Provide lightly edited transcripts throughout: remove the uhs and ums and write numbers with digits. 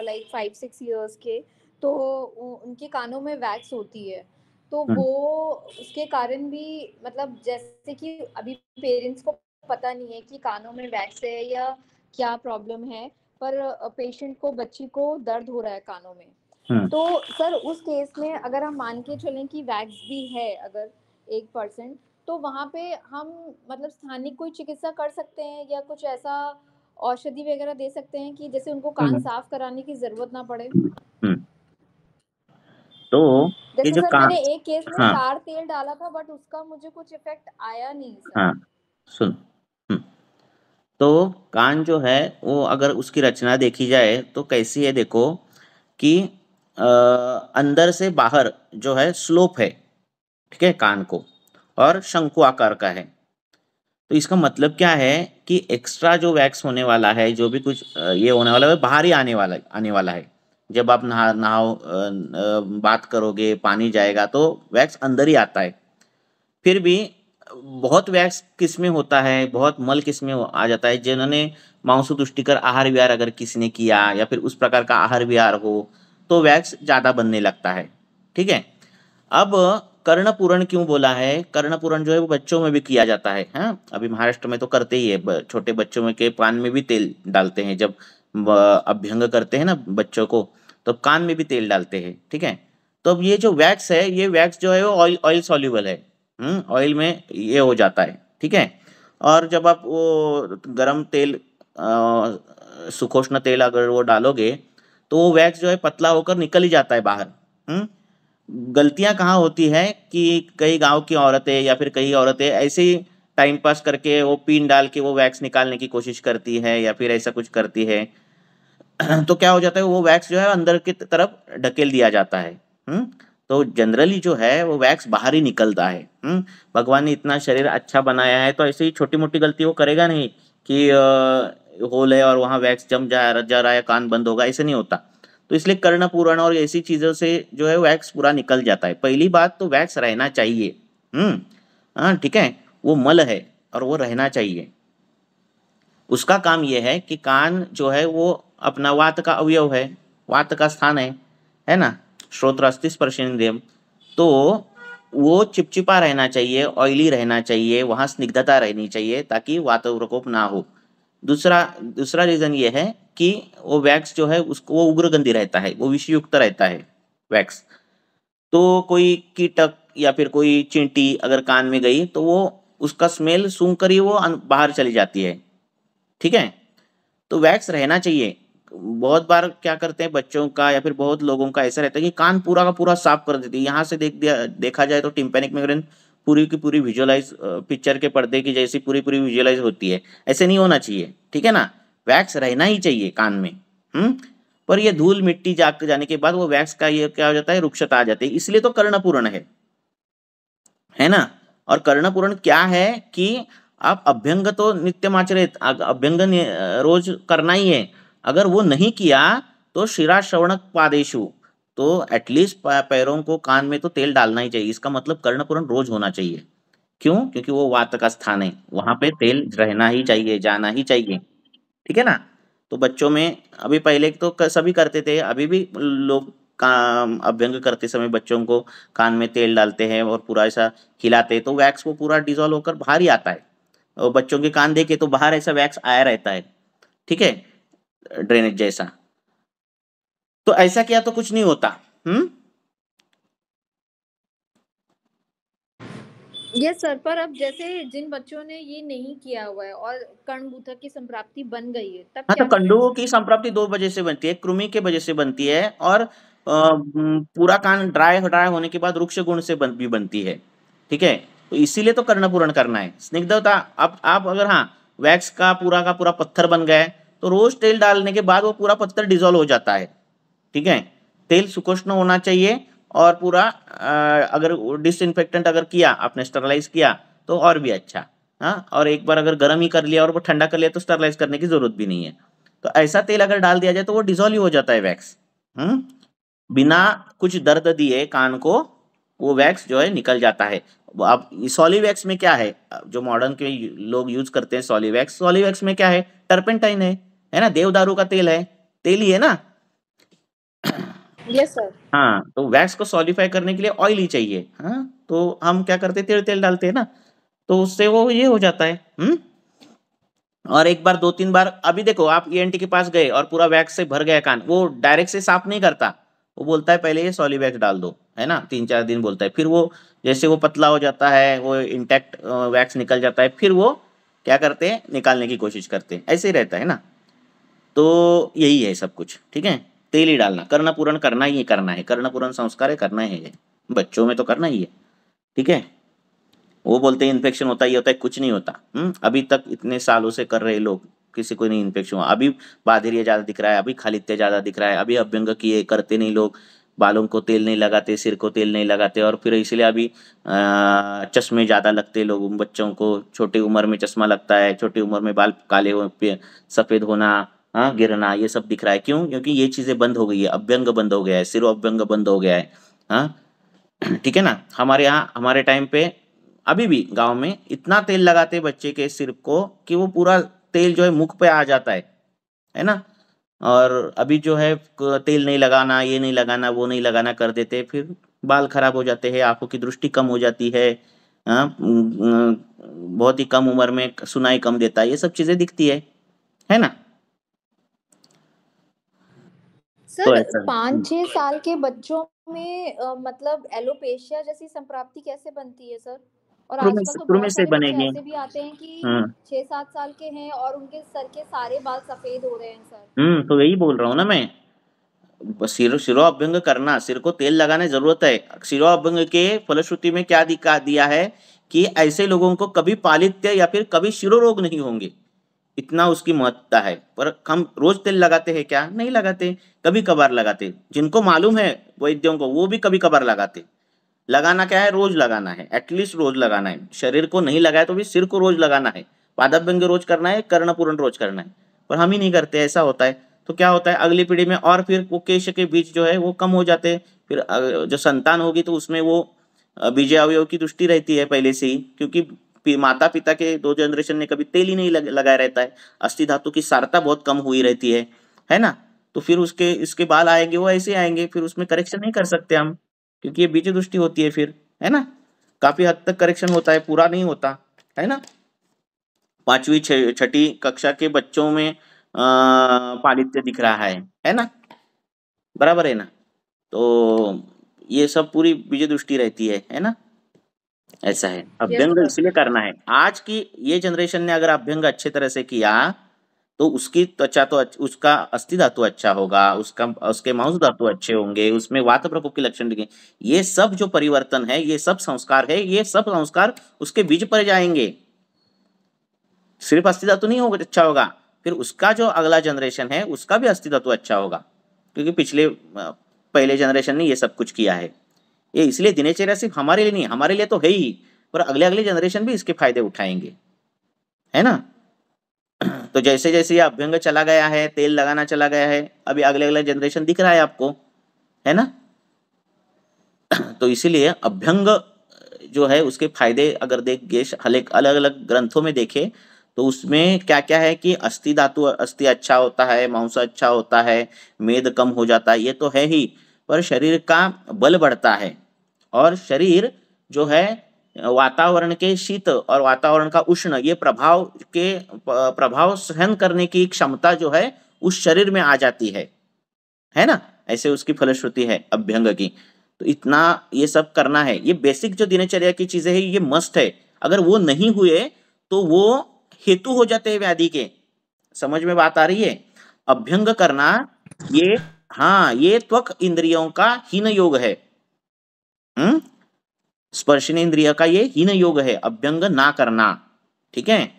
Like 5-6 years के, तो उनके कानों में वैक्स होती है, तो वो हम्म, उसके कारण भी मतलब जैसे कि अभी पेरेंट्स को पता नहीं है कि कानों में वैक्स है या क्या प्रॉब्लम है, पर पेशेंट को, बच्ची को दर्द हो रहा है कानों में। हम्म, तो सर उस केस में अगर हम मान के चलें कि वैक्स भी है अगर 1%, तो वहाँ पे हम मतलब स्थानिक कोई चिकित्सा कर सकते हैं या कुछ ऐसा औषधि वगैरह दे सकते हैं कि जैसे उनको कान हम्म, साफ कराने की जरूरत ना पड़े। हम्म। तो ये जैसे जो सर मैंने कान, एक केस में हाँ, तार तेल डाला था, बट उसका मुझे कुछ इफेक्ट आया नहीं सर। हाँ, सुन। हम्म, तो कान जो है वो अगर उसकी रचना देखी जाए तो कैसी है, देखो कि अंदर से बाहर जो है स्लोप है, ठीक है, कान को, और शंकु आकार का है। तो इसका मतलब क्या है कि एक्स्ट्रा जो वैक्स होने वाला है, जो भी कुछ ये होने वाला है, वो बाहर ही आने वाला है। जब आप बात करोगे, पानी जाएगा तो वैक्स अंदर ही आता है। फिर भी बहुत वैक्स किस में होता है, बहुत मल किस में आ जाता है, जिन्होंने मांसोतुष्टिकर आहार विहार अगर किसी ने किया या फिर उस प्रकार का आहार विहार हो, तो वैक्स ज़्यादा बनने लगता है। ठीक है। अब कर्णपूरण क्यों बोला है? कर्णपूरण जो है वो बच्चों में भी किया जाता है। हाँ, अभी महाराष्ट्र में तो करते ही है, छोटे बच्चों में के कान में भी तेल डालते हैं। जब अभ्यंग करते हैं ना बच्चों को, तो कान में भी तेल डालते हैं। ठीक है। तो अब ये जो वैक्स है, ये वैक्स जो है वो ऑयल ऑयल सॉल्युबल है। ऑयल में ये हो जाता है। ठीक है। और जब आप वो गरम तेल, सुखोष्ण तेल अगर वो डालोगे, तो वो वैक्स जो है पतला होकर निकल ही जाता है बाहर। हम्म। गलतियां कहाँ होती है कि कई गांव की औरतें या फिर कई औरतें ऐसे ही टाइम पास करके वो पिन डाल के वो वैक्स निकालने की कोशिश करती है या फिर ऐसा कुछ करती है। तो क्या हो जाता है, वो वैक्स जो है अंदर की तरफ ढकेल दिया जाता है। हम्म। तो जनरली जो है वो वैक्स बाहर ही निकलता है। भगवान ने इतना शरीर अच्छा बनाया है, तो ऐसे ही छोटी मोटी गलती वो करेगा नहीं कि होल है और वहां वैक्स जा रहा है, कान बंद होगा, ऐसे नहीं होता। तो इसलिए कर्णपूरण और ऐसी चीजों से जो है वैक्स पूरा निकल जाता है। पहली बात तो वैक्स रहना चाहिए। हम्म। हाँ, ठीक है। वो मल है और वो रहना चाहिए। उसका काम ये है कि कान जो है वो अपना वात का अवयव है, वात का स्थान है ना, श्रोत्रास्ति स्पर्शेंद्रियम। तो वो चिपचिपा रहना चाहिए, ऑयली रहना चाहिए, वहाँ स्निग्धता रहनी चाहिए ताकि वात प्रकोप ना हो। दूसरा दूसरा रीजन ये है कि वो वैक्स जो है उसको वो उग्रगंधी रहता है, वो विषयुक्त रहता है वैक्स। तो कोई कीटक या फिर कोई चींटी अगर कान में गई तो वो उसका स्मेल सूंघ कर ही वो बाहर चली जाती है। ठीक है। तो वैक्स रहना चाहिए। बहुत बार क्या करते हैं बच्चों का या फिर बहुत लोगों का ऐसा रहता है कि कान पूरा का पूरा साफ कर देते हैं। यहाँ से देखा जाए तो टिम्पैनिक मेम्ब्रेन पूरी की पूरी विजुअलाइज, पिक्चर के पर्दे की जैसी पूरी पूरी विजुअलाइज होती है। ऐसे नहीं होना चाहिए। ठीक है ना। वैक्स रहना ही चाहिए कान में। हम्म। पर ये धूल मिट्टी जाने के बाद वो वैक्स का ये क्या हो जाता है, रुक्षता आ जाती है। इसलिए तो कर्णपूर्ण है ना। और कर्णपूरण क्या है कि आप अभ्यंग तो नित्यमाचरित, अभ्यंग रोज करना ही है। अगर वो नहीं किया तो शिरा श्रवण पादेशु, तो एटलीस्ट पैरों को, कान में तो तेल डालना ही चाहिए। इसका मतलब कर्णपूरण रोज होना चाहिए। क्यों? क्योंकि वो वात का स्थान है, वहां पे तेल रहना ही चाहिए, जाना ही चाहिए। ठीक है ना। तो बच्चों में अभी पहले तो सभी करते थे, अभी भी लोग काम अभ्यंग करते समय बच्चों को कान में तेल डालते हैं और पूरा ऐसा हिलाते हैं, तो वैक्स वो पूरा डिजॉल्व होकर बाहर ही आता है। और बच्चों के कान देखे तो बाहर ऐसा वैक्स आया रहता है। ठीक है। ड्रेनेज जैसा। तो ऐसा किया तो कुछ नहीं होता। हम्म। यस सर, पर अब जैसे जिन बच्चों ने ये नहीं किया हुआ है और कर्णबूथा की संप्राप्ति बन गई है, तब हाँ, तो क्या करें कंडुओं उसमें? की संप्राप्ति दो वजह से बनती है। एक कृमि के वजह से बनती है, और पूरा कान ड्राई ड्राई होने के बाद वृक्ष गुण से भी बनती है। ठीक है। तो इसीलिए तो कर्णपूरण करना है। स्निग्धता, अब आप अगर, हाँ, वैक्स का पूरा पत्थर बन गया है, तो रोज तेल डालने के बाद वो पूरा पत्थर डिजोल्व हो जाता है। ठीक है। तेल सुकोष्ण होना चाहिए, और पूरा अगर डिसइंफेक्टेंट अगर किया आपने, स्टरलाइज किया, तो और भी अच्छा। हाँ, और एक बार अगर गर्म ही कर लिया और वो ठंडा कर लिया तो स्टरलाइज करने की जरूरत भी नहीं है। तो ऐसा तेल अगर डाल दिया जाए तो वो डिजोल्व ही हो जाता है वैक्स। हम्म। बिना कुछ दर्द दिए कान को वो वैक्स जो है निकल जाता है। अब सॉलिवैक्स में क्या है, जो मॉडर्न के लोग यूज करते हैं सॉलिवैक्स, सॉलिवैक्स में क्या है, टर्पेंटाइन है ना, देवदारू का तेल है, तेल ही है ना। Yes sir. हाँ, तो वैक्स को सॉलिडिफाई करने के लिए ऑयल ही चाहिए, हाँ? तो हम क्या करते हैं, तेल डालते हैं ना, तो उससे वो ये हो जाता है, और एक बार 2-3 बार, अभी देखो आप ईएनटी के पास गए और पूरा वैक्स से भर गया कान, वो डायरेक्ट से साफ नहीं करता, वो बोलता है पहले ये सॉलिवैक्स डाल दो, है ना? 3-4 दिन बोलता है, फिर वो जैसे वो पतला हो जाता है, वो इंटैक्ट वैक्स निकल जाता है, फिर वो क्या करते हैं, निकालने की कोशिश करते हैं, ऐसे ही रहता है ना। तो यही है सब कुछ, ठीक है। तेल ही डालना, कर्ण पूरण करना ही करना है, कर्ण पूरण संस्कार है, करना ही है, बच्चों में तो करना ही है, ठीक है। वो बोलते हैं इन्फेक्शन होता ही होता है, कुछ नहीं होता, अभी तक इतने सालों से कर रहे लोग, किसी को नहीं इन्फेक्शन हुआ। अभी बाधेरिया ज्यादा दिख रहा है, अभी खालित्य ज्यादा दिख रहा है, अभी अभ्यंग किए करते नहीं लोग, बालों को तेल नहीं लगाते, सिर को तेल नहीं लगाते, और फिर इसलिए अभी चश्मे ज्यादा लगते लोग, बच्चों को छोटी उम्र में चश्मा लगता है, छोटी उम्र में बाल काले हो, सफेद होना, हाँ, गिरना, ये सब दिख रहा है। क्यों? क्योंकि ये चीजें बंद हो गई है, अभ्यंग बंद हो गया है, सिरो अभ्यंग बंद हो गया है, हाँ। ठीक है ना। हमारे यहाँ हमारे टाइम पे अभी भी गांव में इतना तेल लगाते बच्चे के सिर को कि वो पूरा तेल जो है मुख पे आ जाता है ना। और अभी जो है तेल नहीं लगाना, ये नहीं लगाना, वो नहीं लगाना कर देते, फिर बाल खराब हो जाते हैं, आंखों की दृष्टि कम हो जाती है, हाँ, बहुत ही कम उम्र में सुनाई कम देता है, ये सब चीजें दिखती है ना। तो सर ऐसा 5-6 साल के बच्चों में मतलब एलोपेशिया जैसी संप्राप्ति कैसे बनती है सर? और आजकल तो शुरू में बहुत से सारे बच्चे बनेगी। ऐसे भी आते हैं कि हम्म 6-7 साल के हैं और उनके सर के सारे बाल सफेद हो रहे हैं सर। तो यही बोल रहा हूँ ना मैं। सिरो अभ्यंग करना, सिर को तेल लगाने जरूरत है। सिरो अभ्यंग के फलश्रुति में क्या दिखा दिया है कि ऐसे लोगों को कभी पालित्य या फिर कभी शिरो रोग नहीं होंगे, इतना उसकी महत्ता है। पर हम रोज तेल लगाते हैं क्या? नहीं लगाते, कभी कभार लगाते। जिनको मालूम है वैद्यों को, वो भी कभी कभार लगाते। लगाना क्या है? रोज लगाना है, एटलीस्ट रोज लगाना है। शरीर को नहीं लगाया तो भी सिर को रोज लगाना है, पादाभ्यंग रोज करना है, कर्णपूरण रोज करना है। पर हम ही नहीं करते, ऐसा होता है। तो क्या होता है अगली पीढ़ी में, और फिर वो केश के बीज जो है वो कम हो जाते हैं। फिर जो संतान होगी तो उसमें वो बीज अवयव की दृष्टि रहती है पहले से ही, क्योंकि माता पिता के 2 जनरेशन ने कभी तेल ही नहीं लगाया रहता है, अस्थि धातु की सारता बहुत कम हुई रहती है ना। तो फिर उसके इसके बाल आएंगे वो ऐसे आएंगे, फिर उसमें करेक्शन नहीं कर सकते हम, क्योंकि ये बीज दृष्टि होती है फिर, है ना। काफी हद तक करेक्शन होता है, पूरा नहीं होता, है ना। 5वीं 6ठी कक्षा के बच्चों में पालित्य दिख रहा है ना, बराबर है ना। तो ये सब पूरी बीज दृष्टि रहती है ना। ऐसा है, यस अभ्यंग सर। इसलिए करना है। आज की ये जनरेशन ने अगर अभ्यंग अच्छे तरह से किया तो उसकी त्वचा तो उसका अस्थि धातु अच्छा होगा, उसका उसके मांस धातु अच्छे होंगे, उसमें वात प्रकोप के लक्षण दिखेंगे। ये सब जो परिवर्तन है, ये सब संस्कार है, ये सब संस्कार उसके बीज पर जाएंगे। सिर्फ अस्थि धातु नहीं होगा अच्छा होगा, फिर उसका जो अगला जनरेशन है उसका भी अस्थि धातु अच्छा होगा, क्योंकि पिछले पहले जनरेशन ने ये सब कुछ किया है। ये इसलिए दिनचर्या सिर्फ हमारे लिए नहीं, हमारे लिए तो है ही, पर अगले अगले जनरेशन भी इसके फायदे उठाएंगे, है ना। तो जैसे जैसे ये अभ्यंग चला गया है, तेल लगाना चला गया है, अभी अगले अगले जनरेशन दिख रहा है आपको, है ना। तो इसीलिए अभ्यंग जो है उसके फायदे अगर देख अलग अलग ग्रंथों में देखे तो उसमें क्या क्या है कि अस्थि धातु, अस्थि अच्छा होता है, मांस अच्छा होता है, मेद कम हो जाता है, ये तो है ही। पर शरीर का बल बढ़ता है, और शरीर जो है वातावरण के शीत और वातावरण का उष्ण, ये प्रभाव सहन करने की क्षमता जो है उस शरीर में आ जाती है ना। ऐसे उसकी फलश्रुति है अभ्यंग की। तो इतना ये सब करना है, ये बेसिक जो दिनचर्या की चीजें है ये मस्ट है। अगर वो नहीं हुए तो वो हेतु हो जाते हैं व्याधि के। समझ में बात आ रही है? अभ्यंग करना, ये, हाँ, ये त्वक इंद्रियों का हीन योग है। हम्म स्पर्शनेन्द्रिय का ये हीन योग है, अभ्यंग ना करना, ठीक है।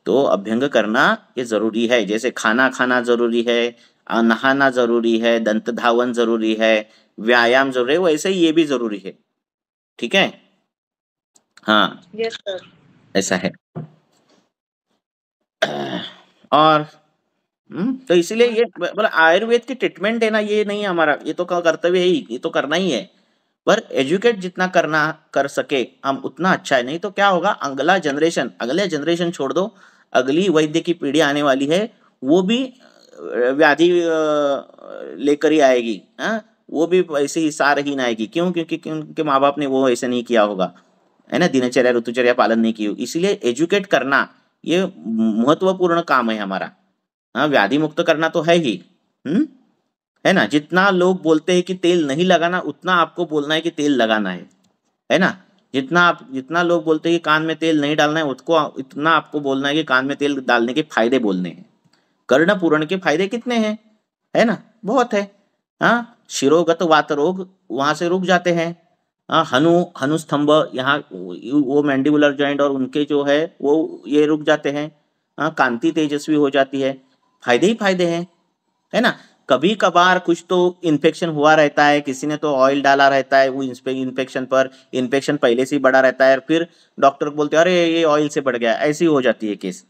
तो अभ्यंग करना ये जरूरी है, जैसे खाना खाना जरूरी है, नहाना जरूरी है, दंत धावन जरूरी है, व्यायाम जरूरी है, वैसे ही ये भी जरूरी है, ठीक है। हाँ, यस सर। ऐसा है। और तो इसीलिए ये मतलब आयुर्वेद की ट्रीटमेंट है ना, ये नहीं है हमारा, ये तो कर्तव्य है ही, ये तो करना ही है। पर एजुकेट जितना करना कर सके हम उतना अच्छा है। नहीं तो क्या होगा, अगले जनरेशन छोड़ दो, अगली वैद्य की पीढ़ी आने वाली है, वो भी व्याधि लेकर ही आएगी, हाँ। वो भी वैसे ही सारहीन आएगी। क्यों? क्योंकि उनके माँ बाप ने वो ऐसे नहीं किया होगा, है ना, दिनचर्या ऋतुचर्या पालन नहीं की हो। इसीलिए एजुकेट करना ये महत्वपूर्ण काम है हमारा। हाँ, व्याधि मुक्त करना तो है ही। हम्म, है ना। जितना लोग बोलते हैं कि तेल नहीं लगाना, उतना आपको बोलना है कि तेल लगाना है ना। जितना लोग बोलते हैं कि कान में तेल नहीं डालना है, उसको इतना आपको बोलना है कि कान में तेल डालने के फायदे बोलने हैं। कर्ण पूरण के फायदे कितने हैं, है ना, बहुत है। हाँ, शिरोगत वात रोग वहां से रुक जाते हैं। हाँ, हनुस्तंभ यहाँ वो मैंडिबुलर जॉइंट और उनके जो है वो ये रुक जाते हैं। हाँ, कांति तेजस्वी हो जाती है। फायदे ही फायदे हैं, है ना। कभी कभार कुछ तो इन्फेक्शन हुआ रहता है, किसी ने तो ऑयल डाला रहता है, वो इन्फेक्शन पर इन्फेक्शन पहले से ही बढ़ा रहता है, फिर डॉक्टर बोलते हैं अरे ये ऑयल से बढ़ गया, ऐसी हो जाती है केस।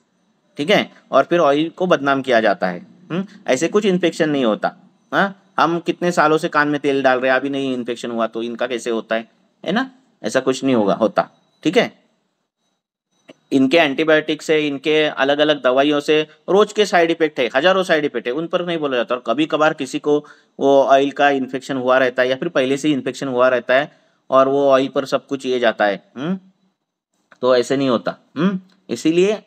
ठीक है, और फिर ऑयल को बदनाम किया जाता है। ऐसे कुछ इन्फेक्शन नहीं होता। हाँ, हम कितने सालों से कान में तेल डाल रहे हैं, अभी नहीं इन्फेक्शन हुआ, तो इनका कैसे होता है ना। ऐसा कुछ नहीं होता। ठीक है, इनके एंटीबायोटिक से, इनके अलग अलग दवाइयों से रोज के साइड इफेक्ट है, हजारों साइड इफेक्ट है, उन पर नहीं बोला जाता। और कभी कभार किसी को वो ऑयल का इन्फेक्शन हुआ रहता है या फिर पहले से ही इन्फेक्शन हुआ रहता है और वो ऑयल पर सब कुछ ये जाता है। तो ऐसे नहीं होता। इसीलिए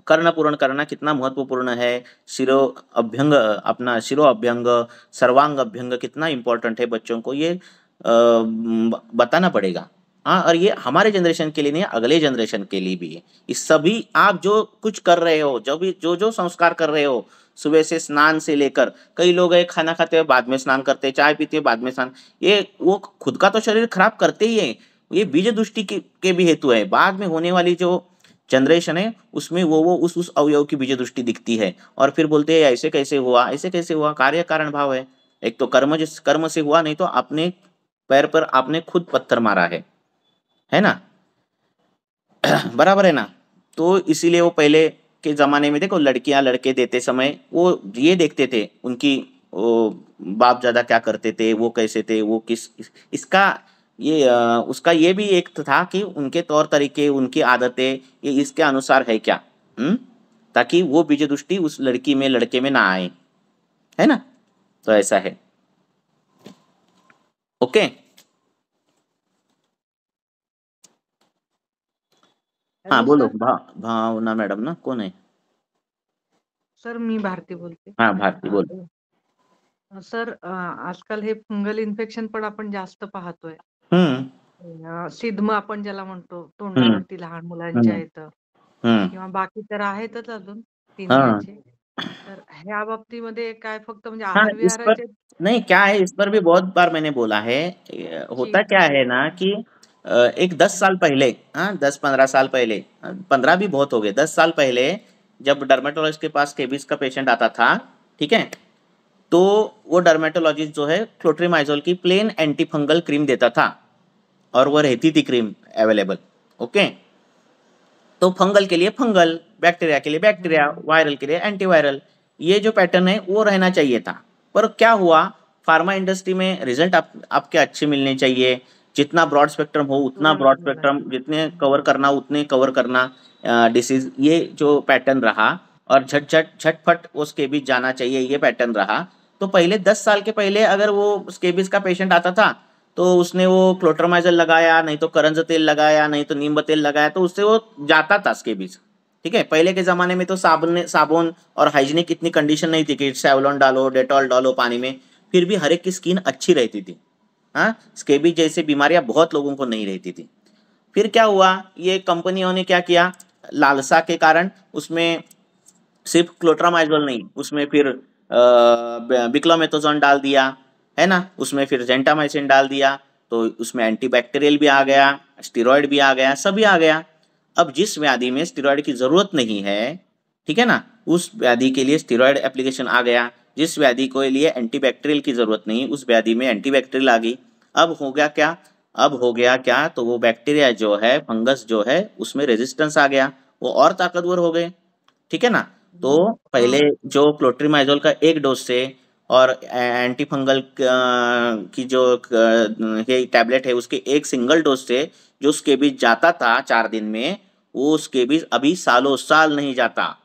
कर्ण पूर्ण करना कितना महत्वपूर्ण है। शिरो अभ्यंग, अपना शिरो अभ्यंग, सर्वांग अभ्यंग कितना इंपॉर्टेंट है, बच्चों को ये बताना पड़ेगा। हाँ, और ये हमारे जनरेशन के लिए नहीं, अगले जनरेशन के लिए भी है। इस सभी आप जो कुछ कर रहे हो, जो भी जो जो संस्कार कर रहे हो, सुबह से स्नान से लेकर, कई लोग है खाना खाते हुए बाद में स्नान करते हैं, चाय पीते हुए बाद में स्नान, ये वो खुद का तो शरीर खराब करते ही है, ये बीज दृष्टि के भी हेतु है। बाद में होने वाली जो जनरेशन है उसमें वो उस अवयव की बीज दृष्टि दिखती है और फिर बोलते हैं ऐसे कैसे हुआ, ऐसे कैसे हुआ। कार्य कारण भाव है। एक तो कर्म, जिस कर्म से हुआ, नहीं तो अपने पैर पर आपने खुद पत्थर मारा है ना। बराबर है ना। तो इसीलिए वो पहले के जमाने में देखो, लड़कियां लड़के देते समय वो ये देखते थे उनकी वो बाप दादा क्या करते थे, वो कैसे थे, वो किस इसका ये उसका ये भी एक था कि उनके तौर तरीके, उनकी आदतें ये इसके अनुसार है क्या। ताकि वो बीज दृष्टि उस लड़की में लड़के में ना आए, है ना। तो ऐसा है। ओके। हाँ हॅलो बोलो, सर. भावना मॅडम ना, कोण आहे? सर मी भारती बोलते. हाँ भारती बोल. सर आजकाल हे फंगल इन्फेक्शन पण आपण जास्त पाहतोय. हम्म. सिद्धम आपण ज्याला म्हणतो, हम्म. तोंडावरती लहान मुलांच्या हम्म. येतं हम्म. किंवा बाकी तर आहेतच अजून 3 हाँ. याचे. तर ह्या बाबतीमध्ये काय फक्त म्हणजे हाँ, इस पर आहार-विहाराचे नहीं, क्या है, इस पर भी बहुत बार मैंने बोला है। होता क्या है ना कि एक 10 साल पहले, हाँ 10-15 साल पहले, 15 भी बहुत हो गए, 10 साल पहले जब डर्मेटोलॉजिस्ट के पास स्केबिस का पेशेंट आता था, ठीक है, तो वो डर्मेटोलॉजिस्ट जो है क्लोट्रीमाइजोल की प्लेन एंटी फंगल क्रीम देता था और वो रहती थी क्रीम अवेलेबल। ओके, तो फंगल के लिए फंगल, बैक्टीरिया के लिए बैक्टीरिया, हं. वायरल के लिए एंटीवायरल, ये जो पैटर्न है वो रहना चाहिए था। पर क्या हुआ, फार्मा इंडस्ट्री में रिजल्ट आपके अच्छे मिलने चाहिए, जितना ब्रॉड स्पेक्ट्रम हो उतना तुरंत ब्रॉड स्पेक्ट्रम, मिळायला. जितने हं. कवर करना उतने कवर करना डिसीज, ये जो पैटर्न रहा, और झटफट वो स्केबिस जाना चाहिए, ये पैटर्न रहा। तो पहले 10 साल के पहले अगर वो स्केबिस का पेशेंट आता था तो उसने वो क्लोट्रामाइजल लगाया, नहीं तो करंज तेल लगाया, नहीं तो नींब तेल लगाया, तो उससे वो जाता था स्केबिस। ठीक है, पहले के ज़माने में तो साबुन और हाइजीनिक इतनी कंडीशन नहीं थी कि सेवलॉन डालो, डेटॉल डालो पानी में, फिर भी हर एक की स्किन अच्छी रहती थी। हाँ, स्केबिस जैसे बीमारियां बहुत लोगों को नहीं रहती थी। फिर क्या हुआ, ये कंपनियों ने क्या किया, लालसा के कारण उसमें सिर्फ क्लोट्रामाइजोल नहीं, उसमें फिर बिक्लोमेथोजोन डाल दिया, है ना, उसमें फिर जेंटामाइसिन डाल दिया, तो उसमें एंटीबैक्टीरियल भी आ गया, स्टेरॉयड भी आ गया, सभी आ गया। अब जिस व्याधि में स्टेरॉयड की जरूरत नहीं है, ठीक है ना, उस व्याधि के लिए स्टेरॉयड एप्लीकेशन आ गया। जिस व्याधि के लिए एंटीबैक्टीरियल की जरूरत नहीं, उस व्याधि में एंटीबैक्टीरियल आ गई। अब हो गया क्या, तो वो बैक्टीरिया जो है, फंगस जो है, उसमें रेजिस्टेंस आ गया, वो और ताकतवर हो गए। ठीक है ना। तो पहले हां. जो क्लोट्रीमाइजोल का एक डोज से और एंटी फंगल की जो ये टैबलेट है उसके एक सिंगल डोज से जो स्केबिस जाता था 4 दिन में, वो स्केबिस अभी सालों साल नहीं जाता,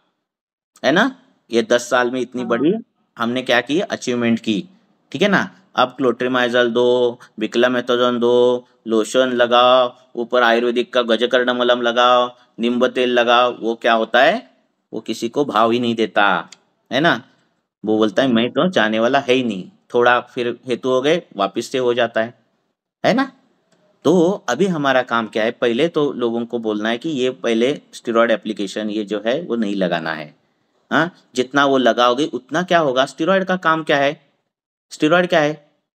है ना। ये 10 साल में इतनी हां. बड़ी हमने क्या की, अचीवमेंट की। ठीक है ना। आप क्लोट्रिमाइजल दो, बिक्लामेथाजोन दो, लोशन लगाओ, ऊपर आयुर्वेदिक का गजकर्ण मलम लगाओ, नींबू तेल लगाओ, वो क्या होता है, वो किसी को भाव ही नहीं देता है ना। वो बोलता है मैं तो जाने वाला है ही नहीं, थोड़ा फिर हेतु हो गए वापिस से हो जाता है ना। तो अभी हमारा काम क्या है, पहले तो लोगों को बोलना है कि ये पहले स्टेरॉयड एप्लीकेशन ये जो है वो नहीं लगाना है। हाँ, जितना वो लगाओगे उतना क्या होगा, स्टेरॉयड का काम क्या है, स्टेरॉयड क्या है,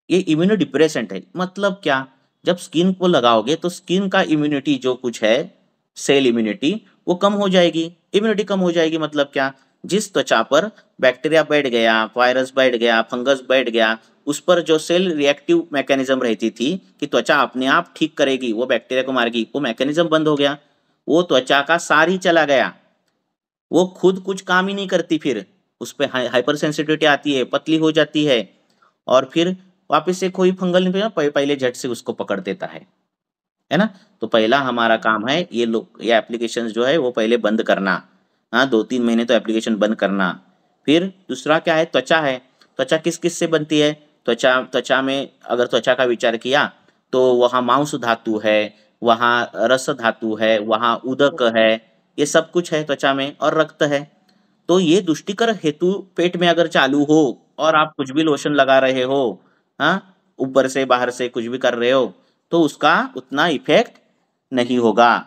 ये इम्यूनो डिप्रेसेंट है। मतलब क्या, जब स्किन को लगाओगे तो स्किन का इम्यूनिटी जो कुछ है, सेल इम्यूनिटी, वो कम हो जाएगी। इम्यूनिटी कम हो जाएगी मतलब क्या, जिस त्वचा पर बैक्टीरिया बैठ गया, वायरस बैठ गया, फंगस बैठ गया, उस पर जो सेल रिएक्टिव मैकेनिज्म रहती थी कि त्वचा अपने आप ठीक करेगी, वो बैक्टीरिया को मारेगी, वो मैकेनिज्म बंद हो गया, वो त्वचा का सार ही चला गया, वो खुद कुछ काम ही नहीं करती, फिर उस पर हाइपर सेंसिटिविटी आती है, पतली हो जाती है, और फिर वापस से कोई फंगल इन्फेक्शन पहले झट से उसको पकड़ देता है ना। तो पहला हमारा काम है ये एप्लीकेशंस जो है वो पहले बंद करना। हाँ, 2-3 महीने तो एप्लीकेशन बंद करना। फिर दूसरा क्या है, त्वचा है। त्वचा किस किस से बनती है, त्वचा में अगर त्वचा का विचार किया तो वहाँ मांस धातु है, वहाँ रस धातु है, वहाँ उदक है, ये सब कुछ है त्वचा में, और रक्त है। तो ये दुष्टिकर हेतु पेट में अगर चालू हो और आप कुछ भी लोशन लगा रहे हो, हाँ, ऊपर से बाहर से कुछ भी कर रहे हो, तो उसका उतना इफेक्ट नहीं होगा,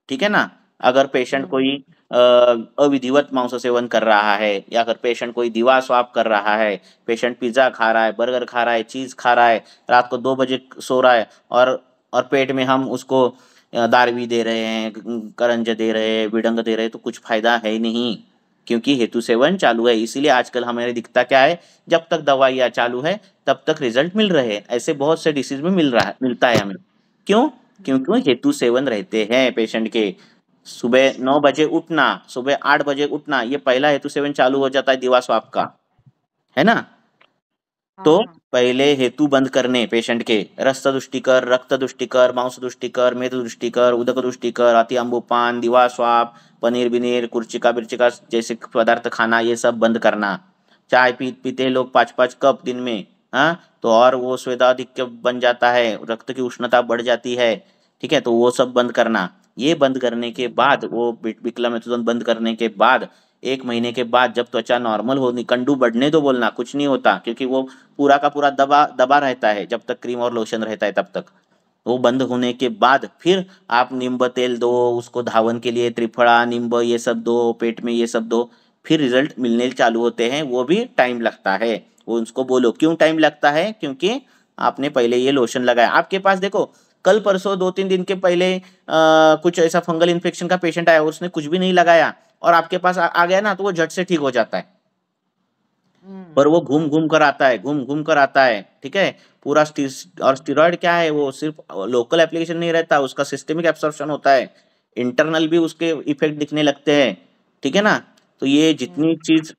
ठीक है ना। अगर पेशेंट कोई अविधिवत मांस सेवन कर रहा है, या अगर पेशेंट कोई दीवा स्वाप कर रहा है, पेशेंट पिज्जा खा रहा है, बर्गर खा रहा है, चीज खा रहा है, रात को 2 बजे सो रहा है, और पेट में हम उसको दारवी दे रहे हैं, करंज दे रहे हैं, विडंग दे रहे हैं, तो कुछ फायदा है ही नहीं, क्योंकि हेतु सेवन चालू है। इसीलिए आजकल हमें दिखता क्या है, जब तक दवाइयाँ चालू है तब तक रिजल्ट मिल रहे हैं, ऐसे बहुत से डिसीज में मिलता है हमें। क्यों, क्योंकि हेतु सेवन रहते हैं पेशेंट के। सुबह 9 बजे उठना, सुबह 8 बजे उठना, ये पहला हेतु सेवन चालू हो जाता है दिवा स्वाप का, है ना। तो पहले हेतु बंद करने पेशेंट के, रक्त दुष्टिकर, रक्त दुष्टिकर, मांस दुष्टिकर, मेद दुष्टिकर, उदक दुष्टिकर, अति अम्बुपान, दिवा स्वाप, पनीर बिनीर, कुर्चिका बिर्चिका जैसे पदार्थ खाना, ये सब बंद करना। चाय पीते लोग 5-5 कप दिन में, हाँ, तो और वो स्वेदाधिक्य बन जाता है, रक्त की उष्णता बढ़ जाती है, ठीक है, तो वो सब बंद करना। ये बंद करने के बाद, वो बिक्लामेथाजोन बंद करने के बाद 1 महीने के बाद जब त्वचा नॉर्मल हो, निकंडू बढ़ने दो बोलना, कुछ नहीं होता, क्योंकि वो पूरा का पूरा दबा दबा रहता है जब तक क्रीम और लोशन रहता है तब तक। वो बंद होने के बाद फिर आप नींब तेल दो, उसको धावन के लिए त्रिफला नींब ये सब दो, पेट में ये सब दो, फिर रिजल्ट मिलने चालू होते हैं, वो भी टाइम लगता है। वो उसको बोलो क्यों टाइम लगता है, क्योंकि आपने पहले ये लोशन लगाया। आपके पास देखो, कल परसों 2-3 दिन के पहले कुछ ऐसा फंगल इन्फेक्शन का पेशेंट आया, उसने कुछ भी नहीं लगाया और आपके पास आ गया ना, तो वो झट से ठीक हो जाता है। पर वो घूम घूम कर आता है, घूम घूम कर आता है, ठीक है, पूरा और स्टेरॉइड क्या है, वो सिर्फ लोकल एप्लीकेशन नहीं रहता, उसका सिस्टेमिक एब्सॉर्प्शन होता है, इंटरनल भी उसके इफेक्ट दिखने लगते हैं, ठीक है ना। तो ये जितनी चीज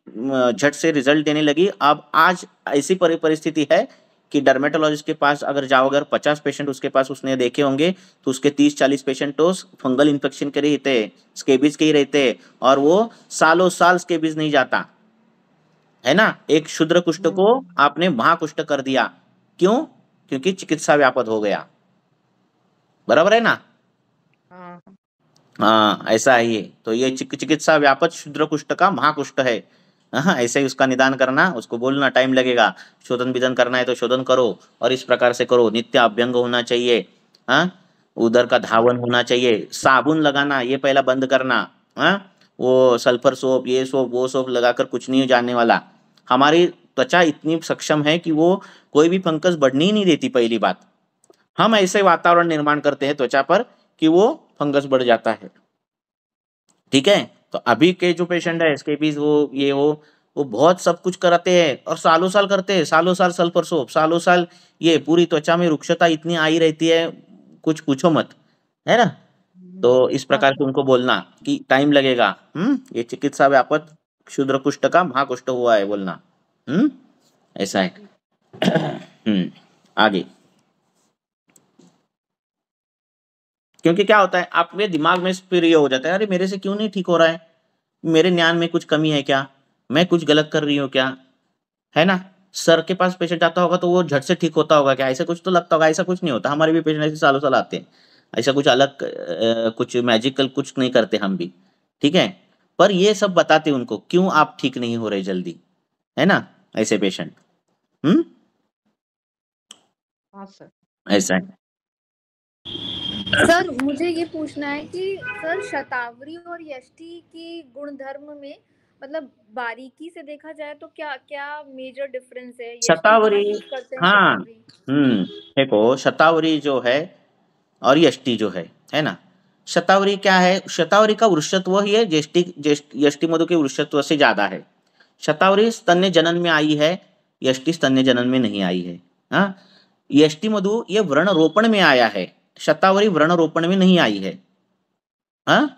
झट से रिजल्ट देने लगी, अब आज ऐसी परिस्थिति है कि डर्मेटोलॉजिस्ट के पास अगर जाओ, अगर 50 पेशेंट उसके पास उसने देखे होंगे, तो उसके 30-40 पेशेंट तो फंगल इन्फेक्शन के रहते हैं, स्केबिज के ही रहते हैं, और वो सालों साल स्केबिज नहीं जाता है ना। एक क्षुद्र कुष्ठ को आपने महाकुष्ठ कर दिया, क्यों, क्योंकि चिकित्सा व्यापक हो गया, बराबर है ना। हाँ, ऐसा है ये। तो ये चिकित्सा व्यापक क्षुद्र कुष्ठ का महाकुष्ठ है। हाँ, ऐसे ही उसका निदान करना, उसको बोलना टाइम लगेगा, शोधन विधन करना है तो शोधन करो, और इस प्रकार से करो। नित्य अभ्यंग होना चाहिए, हाँ, उधर का धावन होना चाहिए, साबुन लगाना ये पहला बंद करना, हाँ, वो सल्फर सोप, ये सोप, वो सोप लगाकर कुछ नहीं जाने वाला। हमारी त्वचा इतनी सक्षम है कि वो कोई भी फंगस बढ़ने ही नहीं देती। पहली बात, हम ऐसे वातावरण निर्माण करते हैं त्वचा पर कि वो फंगस बढ़ जाता है, ठीक है। तो अभी के जो पेशेंट है स्केबीज हो ये हो, वो बहुत सब कुछ कराते हैं और सालों साल करते हैं, सालों साल सल्फर सोप, सालों साल, ये पूरी त्वचा में रुक्षता इतनी आई रहती है, कुछ पूछो मत, है ना। तो इस प्रकार से उनको बोलना कि टाइम लगेगा, ये चिकित्सा व्यापक क्षुद्र कुष्ठ का महाकुष्ठ हुआ है बोलना, ऐसा है। आगे, क्योंकि क्या होता है, आपके दिमाग में फिर ये हो जाता है, अरे मेरे से क्यों नहीं ठीक हो रहा है, मेरे ज्ञान में कुछ कमी है क्या, मैं कुछ गलत कर रही हूँ क्या, है ना। सर के पास पेशेंट आता होगा तो वो झट से ठीक होता होगा क्या? ऐसा कुछ तो लगता होगा, ऐसा कुछ नहीं होता। हमारे भी पेशेंट ऐसे सालों साल आते हैं, ऐसा कुछ अलग कुछ मैजिकल कुछ नहीं करते हम भी, ठीक है। पर ये सब बताते उनको क्यों आप ठीक नहीं हो रहे जल्दी, है ना, ऐसे पेशेंट। हम्म, हाँ सर। ऐसा है। सर मुझे ये पूछना है कि सर शतावरी और यष्टि की गुणधर्म में मतलब बारीकी से देखा जाए तो क्या क्या मेजर डिफरेंस है? यष्टि कहाँ शतावरी, यूज करते हैं, हाँ, शतावरी? देखो शतावरी जो है और यष्टि जो है ना। शतावरी क्या है? शतावरी का वृषत्व ही है यष्टि मधु के वृषत्व से ज्यादा है। शतावरी स्तन्य जनन में आई है, यष्टि स्तन्य जनन में नहीं आई है। हाँ, यष्टि मधु ये व्रण रोपण में आया है, शतावरी व्रण रोपण में नहीं आई है। हाँ,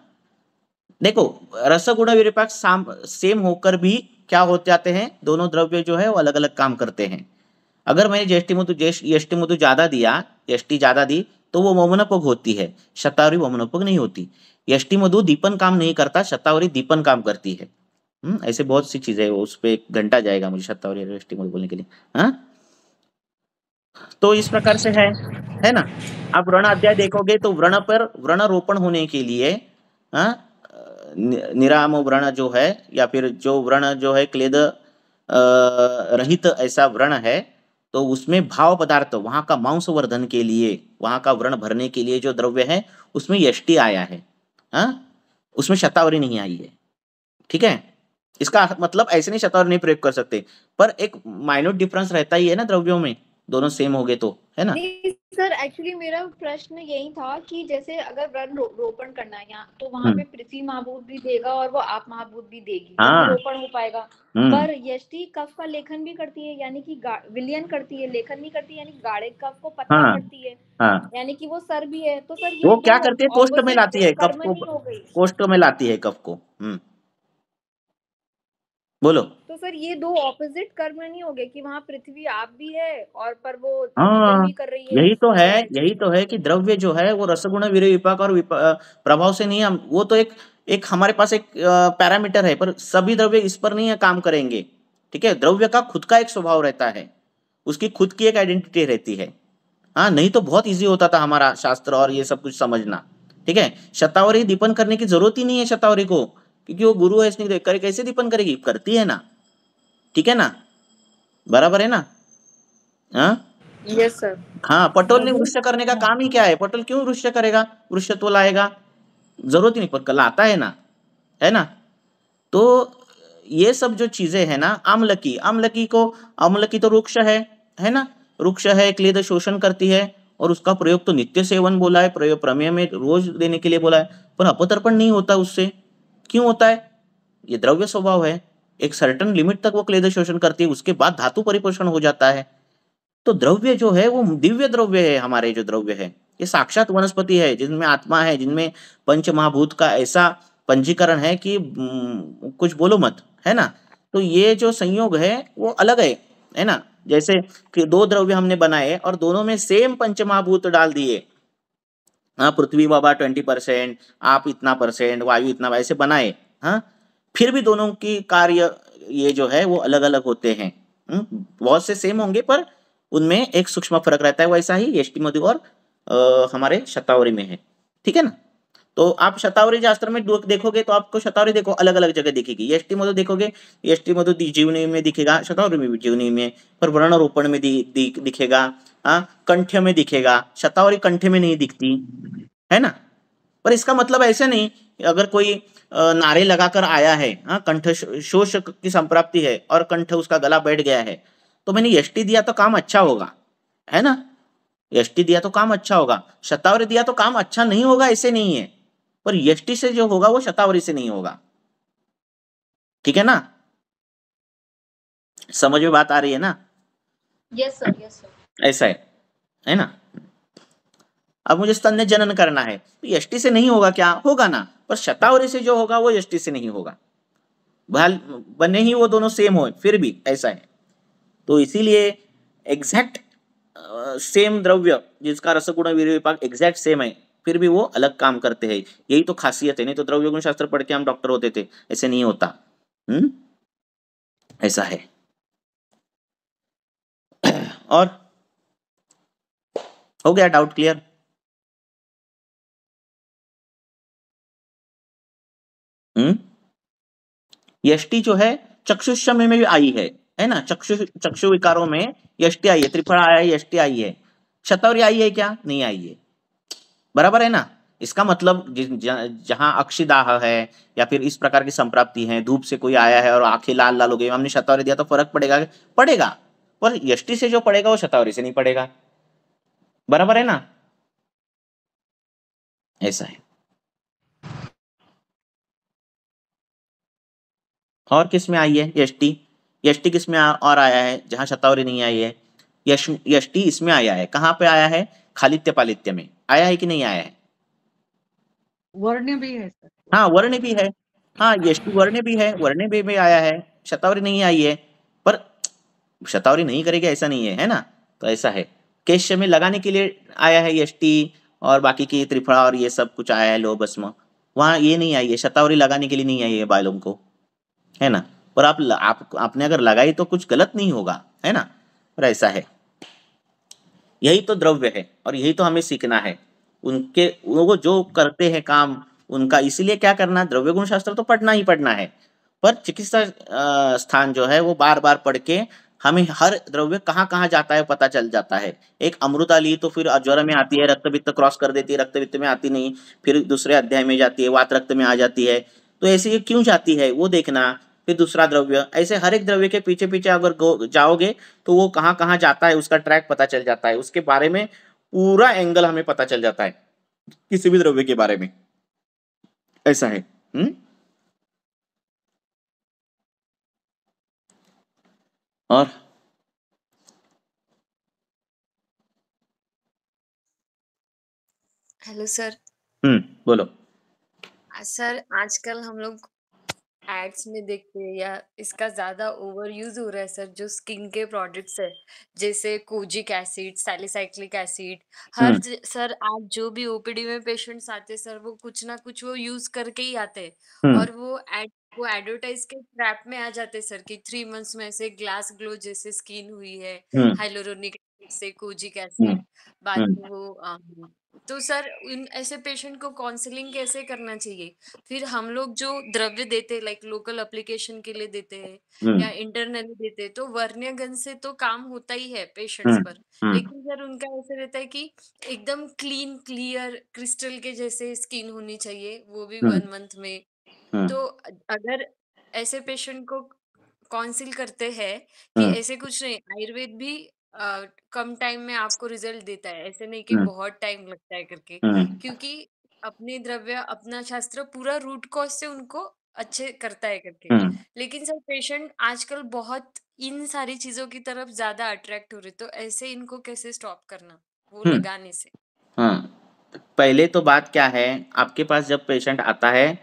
देखो रसगुण विरूपक सेम होकर भी क्या हो जाते हैं, दोनों द्रव्य जो है वो अलग अलग काम करते हैं। अगर मैंने यष्टि मधु ज्यादा दिया, यष्टि ज्यादा दी तो वो वमनोपग होती है, शतावरी वमनोपग नहीं होती। यष्टि मधु दीपन काम नहीं करता, शतावरी दीपन काम करती है। ऐसे बहुत सी चीजें हैं, उस पे एक घंटा जाएगा मुझे शतावरी और यष्टि मधु बोलने के लिए। हाँ, तो इस प्रकार से है ना। आप व्रण अध्याय देखोगे तो व्रण पर व्रण रोपण होने के लिए, हाँ, निराम व्रण जो है या फिर जो व्रण जो है क्लेद रहित ऐसा व्रण है, तो उसमें भाव पदार्थ वहां का मांसवर्धन के लिए, वहां का व्रण भरने के लिए जो द्रव्य है उसमें यष्टि आया है। हाँ, उसमें शतावरी नहीं आई है, ठीक है। इसका मतलब ऐसे नहीं शतावरी नहीं प्रयोग कर सकते, पर एक माइन्यूट डिफरेंस रहता ही है ना द्रव्यों में, दोनों सेम हो गए तो, है ना। नहीं सर, एक्चुअली मेरा प्रश्न यही था कि जैसे अगर वृण रोपण करना है यहाँ, तो वहां हम्म, पे पृथ्वी महाभूत भी देगा और वो आप महाभूत भी देगी, तभी हाँ, रोपण हो पाएगा। हम्म, पर यष्टि कफ का लेखन भी करती है, यानी कि विलयन करती है, लेखन नहीं करती, यानी गाढ़े कफ को पतला हाँ, करती है, हाँ, यानी कि वो सर भी है। तो सर ये वो क्या दो करती है, कोष्ठ में ऑपोजिट लाती है कफ कर्म को, नहीं हो गई? कोष्ठ में लाती है कफ को। बोलो। तो सर ये दो ऑपोजिट कर्म नहीं हो गए कि वहां पृथ्वी आप भी है और पर वो दीपन हाँ, भी कर रही है, गाढ़े यही तो है कि द्रव्य जो है वो रसगुण विरय विपाक और प्रभाव से नहीं, हम वो तो एक एक हमारे पास एक पैरामीटर है, पर सभी द्रव्य इस पर नहीं है, काम करेंगे, ठीक है। द्रव्य का खुद का एक स्वभाव रहता है, उसकी खुद की एक आइडेंटिटी रहती है। हाँ, नहीं तो बहुत इजी होता था हमारा शास्त्र और ये सब कुछ समझना, ठीक है। शतावरी दीपन करने की जरूरत ही नहीं है शतावरी को, क्योंकि वो गुरु है, इसने करे कैसे दीपन करेगी, करती है ना, ठीक है ना, बराबर है ना। हाँ, यस सर। हाँ, पटोल ने मधु। वृक्ष करने का हाँ। काम ही क्या है, पटोल क्यों वृक्ष करेगा, वृक्षत्व लाएगा, जरूरत ही नहीं, पर लाता है ना। तो ये सब जो चीजें है ना, आमलकी तो वृक्ष है ना, वृक्ष है, क्लेद शोषण करती है, और उसका प्रयोग तो नित्य सेवन बोला है, प्रयोग प्रमेय में रोज देने के लिए बोला है, पर अपतर्पण नहीं होता उससे। क्यों होता है? ये द्रव्य स्वभाव है, एक सर्टन लिमिट तक वो क्लेद शोषण करती है, उसके बाद धातु परिपोषण हो जाता है। तो द्रव्य जो है वो दिव्य द्रव्य है, हमारे जो द्रव्य है ये साक्षात वनस्पति है, जिनमें आत्मा है, जिनमें पंच महाभूत का ऐसा पंजीकरण है कि कुछ बोलो मत, है ना। तो ये जो संयोग है वो अलग है ना। जैसे कि दो द्रव्य हमने बनाए और दोनों में सेम पंच महाभूत डाल दिए, हाँ, पृथ्वी बाबा 20%, आप इतना परसेंट, वायु इतना, वैसे बनाए, हाँ, फिर भी दोनों की कार्य ये जो है वो अलग अलग होते हैं। बहुत से सेम होंगे पर उनमें एक सूक्ष्म फर्क रहता है, वैसा ही यष्टि मधु और हमारे शतावरी में है, ठीक है ना। तो आप शतावरी शास्त्र में देखोगे तो आपको शतावरी देखो अलग अलग जगह दिखेगी, यष्टि मधु देखोगे, यष्टि मधु जीवनी में दिखेगा, शतावरी में भी जीवनी में, पर वर्ण रोपण में दिखेगा, हाँ, कंठ में दिखेगा, शतावरी कंठ में नहीं दिखती, है ना। पर इसका मतलब ऐसे नहीं अगर कोई नारे लगाकर आया है, हाँ, कंठ शोष की संप्राप्ति है और कंठ उसका गला बैठ गया है, तो मैंने यष्टि दिया तो काम अच्छा होगा, है ना। यष्टि दिया तो काम अच्छा होगा, शतावरी दिया तो काम अच्छा नहीं होगा, ऐसे नहीं है, पर यष्टि से जो होगा वो शतावरी से नहीं होगा, ठीक है ना। समझ में बात आ रही है ना। Yes sir, yes sir. ऐसा है ना। अब मुझे स्तन्य जनन करना है तो यष्टि से नहीं होगा क्या, होगा ना, पर शतावरी से जो होगा वो यष्टि से नहीं होगा, बने ही वो दोनों सेम हो फिर भी ऐसा है। तो इसीलिए एग्जैक्ट सेम द्रव्य जिसका रसगुण वीर्य विपाक एग्जैक्ट सेम है, फिर भी वो अलग काम करते हैं, यही तो खासियत है, नहीं तो द्रव्य गुण शास्त्र पढ़ के हम डॉक्टर होते थे, ऐसे नहीं होता। ऐसा है। और हो गया डाउट क्लियर? यष्टि जो है चक्षुष्य में भी आई है ना? चक्षु विकारों में यष्टि आई है, त्रिफला आया है, यष्टि आई है। शतवरी आई है क्या? नहीं आई है। बराबर है ना? इसका मतलब जहां अक्षिदाह है या फिर इस प्रकार की संप्राप्ति है, धूप से कोई आया है और आंखें लाल लाल हो गई, हमने शतवरी दिया तो फर्क पड़ेगा? पड़ेगा, पर यष्टि से जो पड़ेगा वो शतवरी से नहीं पड़ेगा। बराबर है ना? ऐसा है। और किस में आई है यष्टि? यष्टि किस में और आया है जहां शतावरी नहीं आई है? यष्टि इसमें आया है। कहाँ पे आया है? खालित्य पालित्य में आया है कि नहीं आया है? वर्ण भी है सर। हाँ, वर्ण भी है। हाँ, यष्टि वर्ण भी है, वर्ण भी आया है, शतावरी नहीं आई है। पर शतावरी नहीं करेगी ऐसा नहीं है, है ना? तो ऐसा है। केश में लगाने के लिए आया है यष्टि, और बाकी की त्रिफला और ये सब कुछ आया है, लोह भस्म। वहां ये नहीं आई है, शतावरी लगाने के लिए नहीं आई है बालों को, है ना? पर आपने अगर लगाई तो कुछ गलत नहीं होगा, है ना? पर ऐसा है। यही तो द्रव्य है और यही तो हमें सीखना है। उनके वो जो करते हैं काम उनका, इसीलिए क्या करना, द्रव्य गुण शास्त्र तो पढ़ना ही पढ़ना है। पर चिकित्सा स्थान जो है वो बार बार पढ़ के हमें हर द्रव्य कहाँ कहाँ जाता है पता चल जाता है। एक अमृता ली तो फिर ज्वर में आती है, रक्त वित्त क्रॉस कर देती है, रक्त वित्त में आती नहीं, फिर दूसरे अध्याय में जाती है, वात रक्त में आ जाती है। तो ऐसे ये क्यों जाती है वो देखना। फिर दूसरा द्रव्य, ऐसे हर एक द्रव्य के पीछे पीछे अगर जाओगे तो वो कहाँ कहाँ जाता है उसका ट्रैक पता चल जाता है, उसके बारे में पूरा एंगल हमें पता चल जाता है किसी भी द्रव्य के बारे में। ऐसा है। और हेलो सर। बोलो। सर आजकल हम लोग एड्स में देखते हैं या इसका ज्यादा ओवर यूज हो रहा है सर, जो स्किन के प्रोडक्ट्स है जैसे कोजिक एसिड, सैलिसाइक्लिक एसिड। हम्म सर आज जो भी ओपीडी में पेशेंट्स आते हैं सर, वो कुछ ना कुछ वो यूज करके ही आते हैं। हम्म और वो एडवर्टाइज के ट्रैप में आ जाते हैं सर कि 3 मंथ्स में से ग्लास ग्लो जैसे स्किन हुई है, हम्म हाइलोरोनिक एसिड से, कोजिक हम्म एसिड। बाद हम्म में तो सर इन ऐसे पेशेंट को काउंसलिंग कैसे करना चाहिए? फिर हम लोग जो द्रव्य देते हैं लाइक लोकल एप्लीकेशन के लिए देते हैं हम्म या इंटरनली देते हैं, तो वर्ण्यगंध से तो काम होता ही है पेशेंट्स हम्म पर। हम्म लेकिन सर उनका ऐसा रहता है कि एकदम क्लीन क्लियर क्रिस्टल के जैसे स्किन होनी चाहिए, वो भी हम्म 1 मंथ में। हम्म तो अगर ऐसे पेशेंट को काउंसिल करते हैं कि हम्म ऐसे कुछ नहीं, आयुर्वेद भी कम टाइम में आपको रिजल्ट देता है, ऐसे नहीं कि हम्म बहुत टाइम लगता है करके। हम्म क्योंकि अपने द्रव्य अपना शास्त्र पूरा रूट कॉज से उनको अच्छे करता है करके। हम्म लेकिन सर पेशेंट आजकल बहुत इन सारी चीजों की तरफ ज्यादा अट्रैक्ट हो रहे, तो ऐसे इनको कैसे स्टॉप करना वो हम्म लगाने से? हाँ, पहले तो बात क्या है, आपके पास जब पेशेंट आता है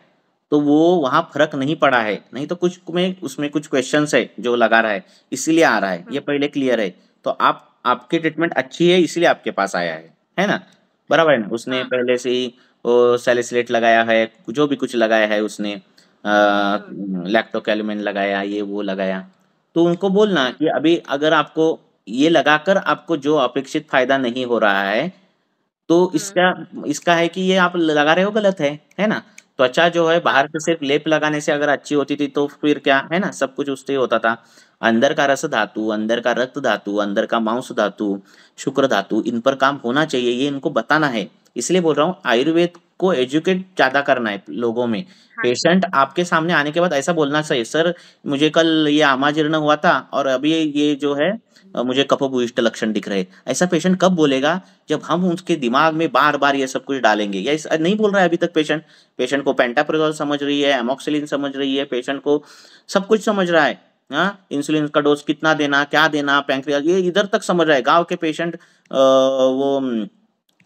तो वो वहाँ फर्क नहीं पड़ा है, नहीं तो कुछ में उसमें कुछ क्वेश्चंस है जो लगा रहा है, इसीलिए आ रहा है, ये हम्म पहले क्लियर है। तो आपकी ट्रीटमेंट अच्छी है इसलिए आपके पास आया है ना? बराबर है ना? उसने हाँ। पहले से ही वो सैलिसिलेट लगाया है, जो भी कुछ लगाया है उसने, हम्म लैक्टोकैलमिन लगाया, ये वो लगाया। तो उनको बोलना हम्म कि अभी अगर आपको ये लगाकर आपको जो अपेक्षित फायदा नहीं हो रहा है, तो हम्म इसका इसका है कि ये आप लगा रहे हो गलत है ना? त्वचा जो है हाँ। बाहर से सिर्फ लेप लगाने से अगर अच्छी होती थी तो फिर क्या है ना, सब कुछ उससे ही होता था। अंदर का रस धातु, अंदर का रक्त धातु, अंदर का मांस धातु, शुक्र धातु, इन पर काम होना चाहिए, ये इनको बताना है। इसलिए बोल रहा हूँ आयुर्वेद को एजुकेट ज्यादा करना है लोगों में। हाँ सर। पेशेंट आपके सामने आने के बाद ऐसा बोलना चाहिए, सर मुझे कल ये आमाजीर्ण हुआ था और अभी ये जो है मुझे कफभूयिष्ठ लक्षण दिख रहे। ऐसा पेशेंट कब बोलेगा? जब हम उसके दिमाग में बार बार ये सब कुछ डालेंगे। या ऐसा नहीं बोल रहा है अभी तक पेशेंट, पेशेंट को पेंटाप्रोजोल समझ रही है, एमोक्सिलिन समझ रही है, पेशेंट को सब कुछ समझ रहा है। हाँ, इंसुलिन का डोज कितना देना, क्या देना, पैंक्रियाज, ये इधर तक समझ रहा है। गांव के पेशेंट वो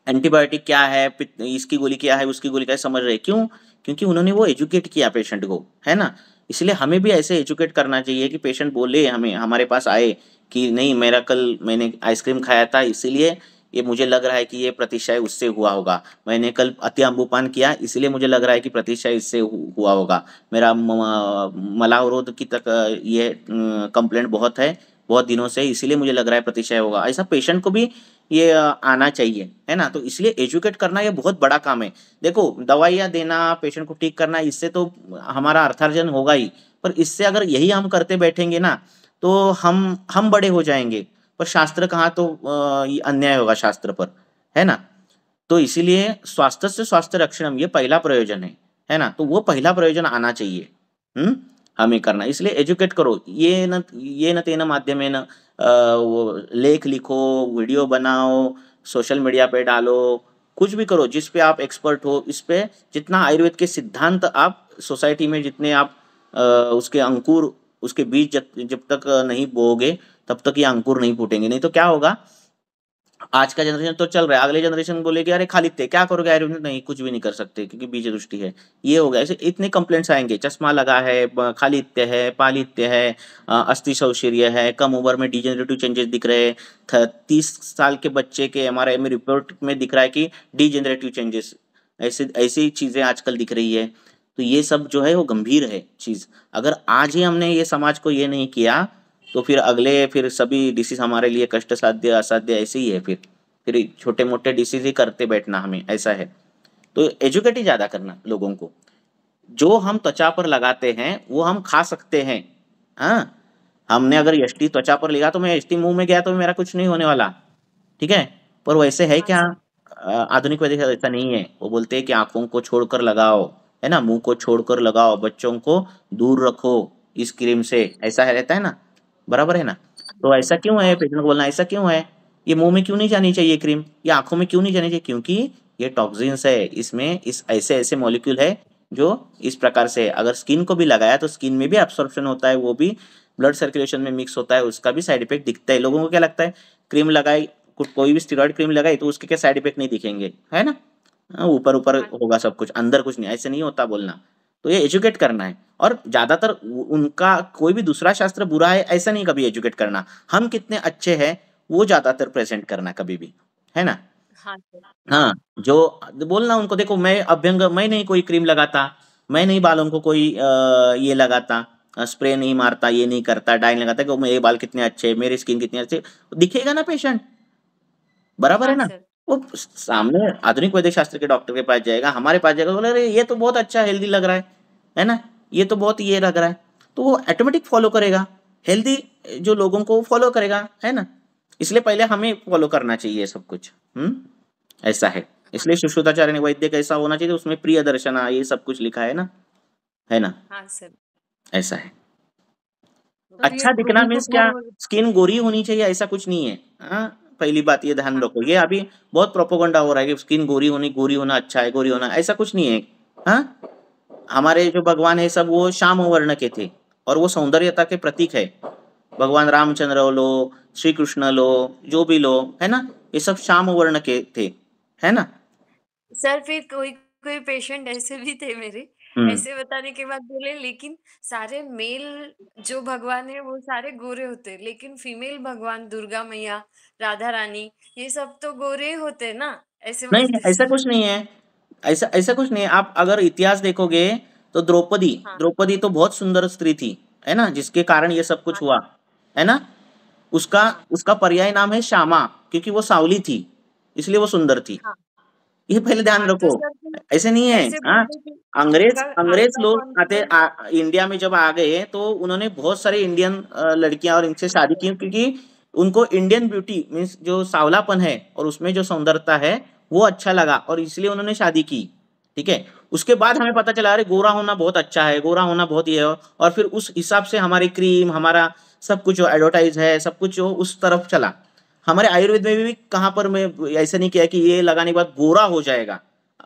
एंटीबायोटिक क्या है, इसकी गोली क्या है, उसकी गोली क्या है, समझ रहे। क्यों? क्योंकि उन्होंने वो एजुकेट किया पेशेंट को, है ना? इसलिए हमें भी ऐसे एजुकेट करना चाहिए कि पेशेंट बोले हमें, हमारे पास आए कि नहीं मेरा कल मैंने आइसक्रीम खाया था इसीलिए ये मुझे लग रहा है कि ये प्रतिशय उससे हुआ होगा, मैंने कल अति अम्बुपान किया इसलिए मुझे लग रहा है कि प्रतिशय इससे हुआ होगा, मेरा मलावरोध की तक ये कंप्लेंट बहुत है, बहुत दिनों से, इसीलिए मुझे लग रहा है प्रतिशय होगा। ऐसा पेशेंट को भी ये आना चाहिए, है ना? तो इसलिए एजुकेट करना ये बहुत बड़ा काम है। देखो, दवाइयाँ देना, पेशेंट को ठीक करना, इससे तो हमारा अर्थार्जन होगा ही, पर इससे अगर यही हम करते बैठेंगे ना, तो हम बड़े हो जाएंगे, पर शास्त्र कहाँ, तो ये अन्याय होगा शास्त्र पर, है ना? तो इसीलिए स्वास्थ्य से स्वास्थ्य रक्षणम, ये पहला प्रयोजन है ना? तो वो पहला प्रयोजन आना चाहिए, हमें करना। इसलिए एजुकेट करो, ये न तेन माध्यमेन, वो लेख लिखो, वीडियो बनाओ, सोशल मीडिया पे डालो, कुछ भी करो जिस पे आप एक्सपर्ट हो। इस पे जितना आयुर्वेद के सिद्धांत आप सोसाइटी में, जितने आप उसके अंकुर, उसके बीज जब तक नहीं बोओगे, तब तक ये अंकुर नहीं फूटेंगे। नहीं तो क्या होगा, आज का जनरेशन तो चल रहा है, अगले जनरेशन बोलेगी अरे खालित्य क्या करोगे आयुर्वेद में? नहीं, कुछ भी नहीं कर सकते क्योंकि बीज दृष्टि है, ये हो गया। ऐसे इतने कंप्लेंट्स आएंगे, चश्मा लगा है, खालित्य है, पालित्य है, अस्थि शौशिर्य है, कम उम्र में डिजेनरेटिव चेंजेस दिख रहे हैं। 30 साल के बच्चे के एमआरआई में रिपोर्ट में दिख रहा है कि डिजेनरेटिव चेंजेस, ऐसी चीजें आजकल दिख रही है। तो ये सब जो है वो गंभीर है चीज। अगर आज ही हमने ये समाज को ये नहीं किया, तो फिर सभी डिसीज हमारे लिए कष्ट साध्य असाध्य ऐसे ही है। फिर छोटे मोटे डिसीज ही करते बैठना हमें, ऐसा है। तो एजुकेट ही ज्यादा करना लोगों को। जो हम त्वचा पर लगाते हैं वो हम खा सकते हैं। हाँ, हमने अगर यष्टि त्वचा पर लिया तो मैं यष्टि मुंह में गया तो मेरा कुछ नहीं होने वाला, ठीक है? पर वैसे है हाँ क्या? सर। आधुनिक वैद्य ऐसा नहीं है। वो बोलते हैं कि आंखों को छोड़कर लगाओ, है ना, मुंह को छोड़कर लगाओ, बच्चों को दूर रखो इस क्रीम से, ऐसा है, रहता है ना, बराबर है ना? तो ऐसा क्यों है? हाँ पेशेंट को बोलना ऐसा क्यों है, ये मुंह में क्यों नहीं जानी चाहिए क्रीम, ये आंखों में क्यों नहीं जानी चाहिए? क्योंकि ये टॉक्सिन्स है, इसमें इस ऐसे ऐसे मॉलिक्यूल है जो इस प्रकार से है। अगर स्किन को भी लगाया तो स्किन में भी एब्सॉर्प्शन होता है, वो भी ब्लड सर्कुलेशन में मिक्स होता है, उसका भी साइड इफेक्ट दिखता है। लोगों को क्या लगता है, क्रीम लगाई, कोई भी स्टेरॉइड क्रीम लगाई तो उसके क्या साइड इफेक्ट नहीं दिखेंगे, है ना? ऊपर ऊपर हाँ होगा सब कुछ, अंदर कुछ नहीं, ऐसे नहीं होता बोलना। तो ये एजुकेट करना है। और ज्यादातर उनका कोई भी दूसरा शास्त्र बुरा है ऐसा नहीं कभी एजुकेट करना, हम कितने अच्छे हैं वो ज्यादातर प्रेजेंट करना कभी भी, है ना? हाँ सर। हाँ, जो बोलना उनको, देखो मैं अभ्यंग, मैं नहीं कोई क्रीम लगाता, मैं नहीं बालों को कोई ये लगाता, स्प्रे नहीं मारता, ये नहीं करता, डाई नहीं लगाता, कि मेरे बाल कितने अच्छे, मेरी स्किन कितनी अच्छी दिखेगा ना पेशेंट, बराबर है हाँ ना? सर। वो हाँ सामने आधुनिक वैद्य शास्त्र के डॉक्टर के पास जाएगा, हमारे पास जाएगा, बोले अरे ये तो बहुत अच्छा हेल्दी लग रहा है ना, ये तो बहुत ये लग रहा है, तो वो ऑटोमेटिक फॉलो करेगा, हेल्दी जो लोगों को फॉलो करेगा, है ना? इसलिए पहले हमें फॉलो करना चाहिए सब कुछ। ऐसा है। हाँ इसलिए सुश्रुताचार्य वैद्य कैसा होना चाहिए, उसमें प्रिय दर्शना ये सब कुछ लिखा है ना, है ना? हाँ सर। ऐसा है। सर ये अच्छा दिखना मीन्स क्या, गुरुत्व स्किन गोरी होनी चाहिए ऐसा कुछ नहीं है। हाँ, पहली बात ये ध्यान हाँ रखो, ये अभी बहुत प्रोपोगंडा हो रहा है कि स्किन गोरी होना अच्छा है, गोरी होना, ऐसा कुछ नहीं है। हाँ, हमारे जो भगवान है सब वो श्याम वर्ण के थे, और वो सौंदर्यता के प्रतीक है। भगवान रामचंद्र लो, श्री कृष्ण लो, जो भी लो, है ना, ये सब श्याम वर्ण के थे, है ना? सर, फिर कोई कोई पेशेंट ऐसे भी थे मेरे, हम्म ऐसे बताने के बाद बोले लेकिन सारे मेल जो भगवान है वो सारे गोरे होते, लेकिन फीमेल भगवान दुर्गा मैया, राधा रानी, ये सब तो गोरे होते ना, ऐसे नहीं, बोलते ऐसा सर। कुछ नहीं है, ऐसा ऐसा कुछ नहीं है। आप अगर इतिहास देखोगे तो द्रौपदी हाँ द्रौपदी तो बहुत सुंदर स्त्री थी, है ना, जिसके कारण ये सब कुछ हाँ हुआ, है ना? उसका हाँ उसका पर्याय नाम है श्यामा, क्योंकि वो सांवली थी, इसलिए वो सुंदर थी। हाँ ये पहले ध्यान हाँ। तो रखो, सर फिर ऐसे नहीं है। ऐसे हाँ, बोलते कि अंग्रेज आपका अंग्रेज आपका लोग कॉन्फिडेंस। इंडिया में जब आ गए तो उन्होंने बहुत सारे इंडियन लड़कियां और इनसे शादी की, क्योंकि उनको इंडियन ब्यूटी मीन्स जो सांवलापन है और उसमें जो सौंदर्यता है वो अच्छा लगा, और इसलिए उन्होंने शादी की, ठीक है? उसके बाद हमें पता चला अरे गोरा होना बहुत अच्छा है, गोरा होना बहुत ये है, और फिर उस हिसाब से हमारी क्रीम, हमारा सब कुछ जो एडवर्टाइज है, सब कुछ जो उस तरफ चला। हमारे आयुर्वेद में भी कहाँ पर मैं ऐसा नहीं किया कि ये लगाने के बाद गोरा हो जाएगा,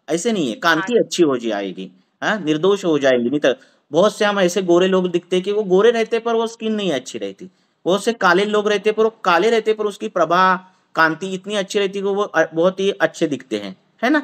ऐसे नहीं है, हाँ कांति अच्छी हो जाएगी, हाँ, निर्दोष हो जाएंगी। नहीं तो बहुत से हम ऐसे गोरे लोग दिखते हैं कि वो गोरे रहते पर वो स्किन नहीं अच्छी रहती, बहुत से काले लोग रहते पर वो काले रहते पर उसकी प्रभा, कांति इतनी अच्छी रहती कि वो बहुत ही अच्छे दिखते हैं, है ना?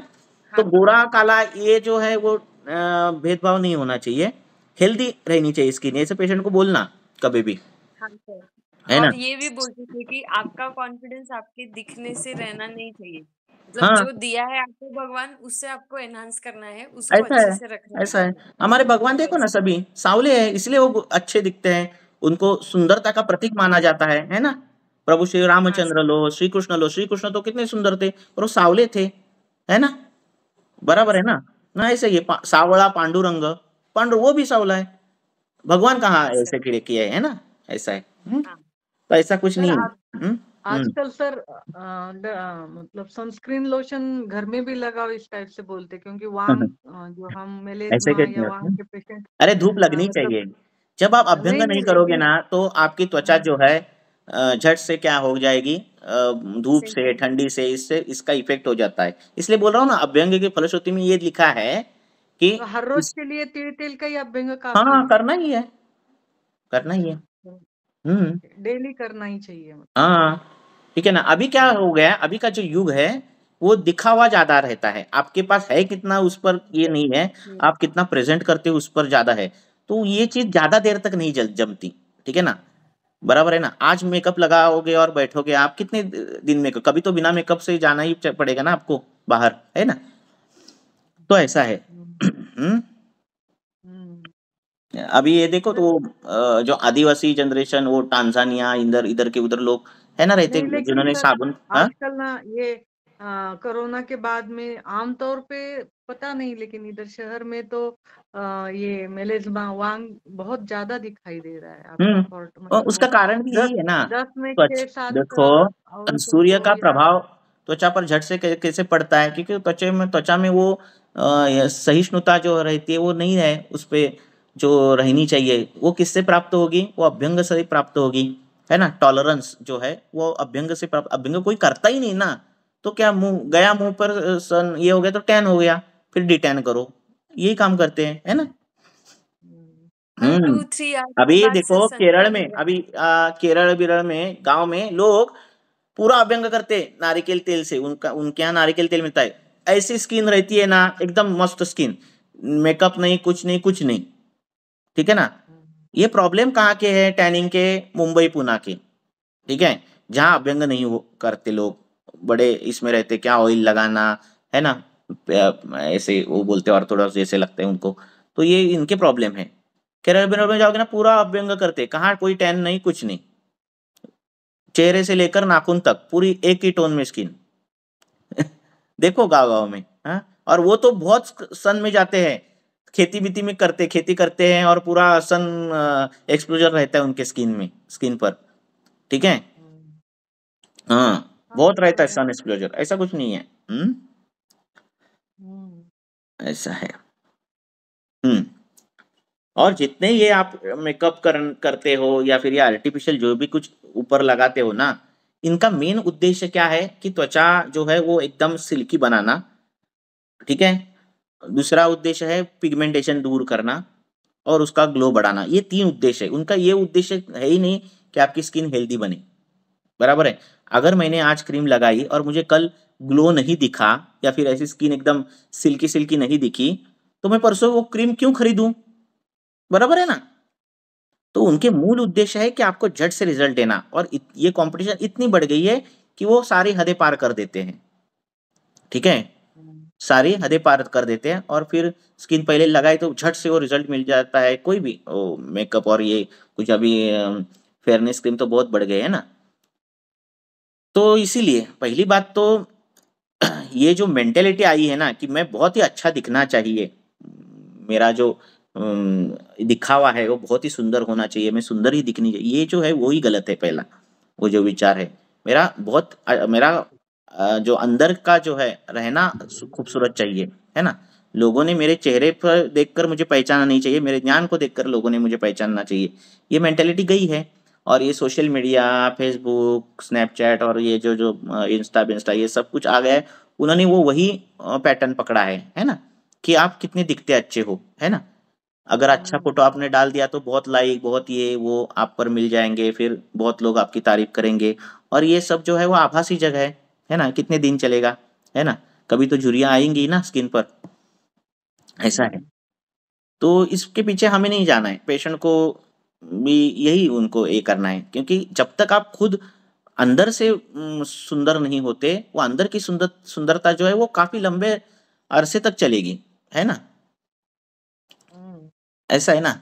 तो हाँ गोरा काला ये जो है वो भेदभाव नहीं होना चाहिए, हेल्दी रहनी चाहिए स्किन, ऐसे पेशेंट को बोलना कभी भी, हाँ सर। है ना? और ये भी बोलते थे कि आपका कॉन्फिडेंस आपके दिखने से रहना नहीं चाहिए, मतलब हाँ, जो दिया है आपको भगवान उससे आपको एनहांस करना है, उसको ऐसा अच्छे है, से रखना ऐसा है। है। हमारे भगवान देखो ना वैसे सभी सांवले हैं, इसलिए वो अच्छे दिखते हैं। उनको सुंदरता का प्रतीक माना जाता है ना? प्रभु श्री हाँ रामचंद्र सर। लो, श्री कृष्ण लो, श्री कृष्ण तो कितने सुंदर थे और वो सावले थे, है ना? हाँ बराबर है सर। ना? ना ऐसे ये सावला पांडुरंग, पांडु वो भी सावला है। भगवान कहाँ हाँ सर। ऐसे किए है ना? ऐसा है। हाँ तो ऐसा कुछ सर नहीं है। आज आजकल सर मतलब सनस्क्रीन लोशन घर में भी लगाओ इस टाइप से बोलते, क्योंकि वांग जो हम ऐसे मेलेजमा या कैसे? वांग के पेशेंट अरे धूप लगनी मतलब चाहिए। जब आप अभ्यंग नहीं नहीं नहीं करोगे लेकिन ना तो आपकी त्वचा जो है झट से क्या हो जाएगी, धूप से, सिंपल। ठंडी से, इससे इसका इफेक्ट हो जाता है। इसलिए बोल रहा हूँ ना, अभ्यंग की फलश्रुति में ये लिखा है कि तो हर रोज इस, के लिए तिल तेल का ही अभ्यंग काफी हाँ है। करना ही है, करना ही है। अच्छा, हम्म। डेली करना ही चाहिए मतलब। हाँ ठीक है ना। अभी क्या हम्म, हो गया, अभी का जो युग है वो दिखावा ज्यादा रहता है। आपके पास है कितना उस पर ये नहीं है, हम्म, आप कितना प्रेजेंट करते हो उस पर ज्यादा है। तो ये चीज ज्यादा देर तक नहीं जमती। ठीक है ना? बराबर है ना? आज मेकअप लगाओगे और बैठोगे आप कितने दिन में, कभी तो बिना मेकअप से जाना ही पड़ेगा ना आपको बाहर, है ना? तो ऐसा है। हम्म, हम्म। हम्म। अभी ये देखो सर तो जो आदिवासी जनरेशन, वो टांजानिया इधर इधर के उधर लोग है ना रहते, नहीं, लेकिन जिन्होंने सर साबुन, हाँ। आजकल ना ये कोरोना के बाद में आमतौर पे पता नहीं, लेकिन इधर शहर में तो ये मेलेजमा वांग बहुत ज्यादा दिखाई दे रहा है। आपका पॉट और मतलब उसका कारण भी दस यही है ना। 10 में त्वच 6-7 देखो, औरतों सूर्य को का या प्रभाव त्वचा पर झट से कैसे पड़ता है, क्योंकि त्वचा में वो ये सहिष्णुता जो रहती है वो नहीं है उस पे, जो रहनी चाहिए वो किससे प्राप्त होगी, वो अभ्यंग से ही प्राप्त होगी, है ना? टॉलरेंस जो है वो अभ्यंग से प्राप्त, अभ्यंग कोई करता ही नहीं ना। तो क्या मुंह गया, मुंह पर सन ये हो गया तो टैन हो गया, फिर डिटैन करो, यही काम करते हैं, है ना? हर हम्म। 2-3 आवर्स के अभी बाद से देखो केरल सनटैन में, हो रहा अभी केरल बिरल में गांव में लोग पूरा अभ्यंग करते नारिकेल तेल से, उनका उनके यहाँ नारिकेल तेल मिलता है। ऐसी स्किन रहती है ना, एकदम मस्त स्किन, मेकअप नहीं, कुछ नहीं, कुछ नहीं। ठीक है ना? है। ये प्रॉब्लम कहाँ के है? टैनिंग के, मुंबई पुणे के। ठीक है? जहाँ अभ्यंग नहीं करते लोग, बड़े इसमें रहते, क्या ऑयल लगाना, है ना? ऐसे वो बोलते ऑर्थोडॉक्स जैसे लगते हैं उनको। तो ये इनके प्रॉब्लम है। केरल बिरल में जाओगे ना पूरा अभ्यंग करते, कहाँ कोई टैन नहीं, कुछ नहीं। चेहरे से लेकर नाखून तक पूरी एक ही टोन में स्किन। देखो गाँव गाँव में, हाँ। और वो तो बहुत सन में जाते हैं, खेती बीती में करते, खेती करते हैं और पूरा सन एक्सपोजर रहता है उनके स्किन पर। ठीक है? हम्म, हाँ हाँ बहुत रहता है सर। सन एक्सपोजर, ऐसा कुछ नहीं है। हम्म, ऐसा है। हम्म। और जितने ये आप मेकअप करते हो या फिर ये आर्टिफिशियल जो भी कुछ ऊपर लगाते हो ना, इनका मेन उद्देश्य क्या है कि त्वचा जो है वो एकदम सिल्की बनाना। ठीक है? दूसरा उद्देश्य है पिगमेंटेशन दूर करना और उसका ग्लो बढ़ाना। ये 3 उद्देश्य है उनका। ये उद्देश्य है ही नहीं कि आपकी स्किन हेल्दी बने। बराबर है? अगर मैंने आज क्रीम लगाई और मुझे कल ग्लो नहीं दिखा या फिर ऐसी स्किन एकदम सिल्की सिल्की नहीं दिखी, तो मैं परसों वो क्रीम क्यों खरीदूं? बराबर है ना? तो उनके मूल उद्देश्य है कि आपको झट से रिजल्ट देना, और ये कंपटीशन इतनी बढ़ गई है कि वो सारी हदें पार कर देते हैं। ठीक है? हम्म, सारी हदें पार कर देते हैं और फिर स्किन पहले लगाए तो झट से वो रिजल्ट मिल जाता है। कोई भी मेकअप और ये कुछ अभी फेयरनेस क्रीम तो बहुत बढ़ गए है ना। तो इसीलिए पहली बात तो ये जो मेंटेलिटी आई है ना कि मैं बहुत ही अच्छा दिखना चाहिए, मेरा जो दिखावा है वो बहुत ही सुंदर होना चाहिए, मैं सुंदर ही दिखनी चाहिए, ये जो है वो ही गलत है। पहला वो जो विचार है मेरा, बहुत मेरा जो अंदर का जो है रहना खूबसूरत चाहिए, है ना? लोगों ने मेरे चेहरे पर देखकर मुझे पहचाना नहीं चाहिए, मेरे ज्ञान को देखकर लोगों ने मुझे पहचानना चाहिए। ये मेंटेलिटी गई है। और ये सोशल मीडिया, फेसबुक, स्नैपचैट और ये जो जो इंस्टा बिंस्टा ये सब कुछ आ गया है, उन्होंने वो वही पैटर्न पकड़ा है ना? कि आप कितने दिखते अच्छे हो, है ना? अगर अच्छा हम्म, फोटो आपने डाल दिया तो बहुत लाइक, बहुत ये वो आप पर मिल जाएंगे, फिर बहुत लोग आपकी तारीफ करेंगे। और ये सब जो है वो आभासी जगह है ना? कितने दिन चलेगा, है ना? कभी तो झुर्रियाँ आएंगी ना स्किन पर। ऐसा है। हम्म, तो इसके पीछे हमें नहीं जाना है, पेशेंट को भी यही उनको ये करना है, क्योंकि जब तक आप खुद अंदर से सुंदर नहीं होते, वो अंदर की सुंदरता जो है वो काफी लंबे अरसे तक चलेगी, है ना? हम्म। ऐसा है ना?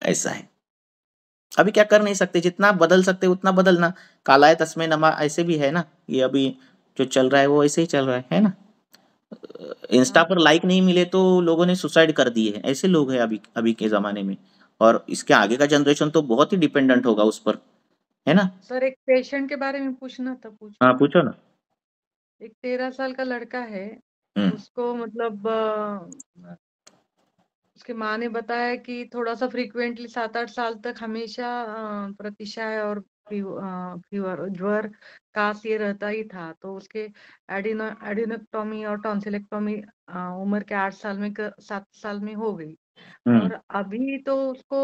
ऐसा है। अभी क्या कर नहीं सकते, जितना बदल सकते उतना बदलना। कालाय तस्मै नमः ऐसे भी है ना, ये अभी जो चल रहा है वो ऐसे ही चल रहा है ना। इंस्टा हाँ पर लाइक नहीं मिले तो लोगों ने सुसाइड कर दिए हैं, ऐसे लोग हैं अभी अभी के ज़माने में। और इसके आगे का जनरेशन तो बहुत ही डिपेंडेंट होगा उस पर, है ना? सर, एक पेशेंट के बारे में पूछना था, हाँ, पूछूं? पूछो ना। एक 13 साल का लड़का है। हुँ, उसको मतलब उसकी माँ ने बताया कि थोड़ा सा फ्रीक्वेंटली 7-8 साल तक हमेशा प्रतिशय और फीवर, ज्वर, काश ये रहता ही था। तो उसके एडिनोक्टोमी और टॉन्सिलेक्टोमी उम्र के 8 साल में 7 साल में हो गई। हुँ, और अभी तो उसको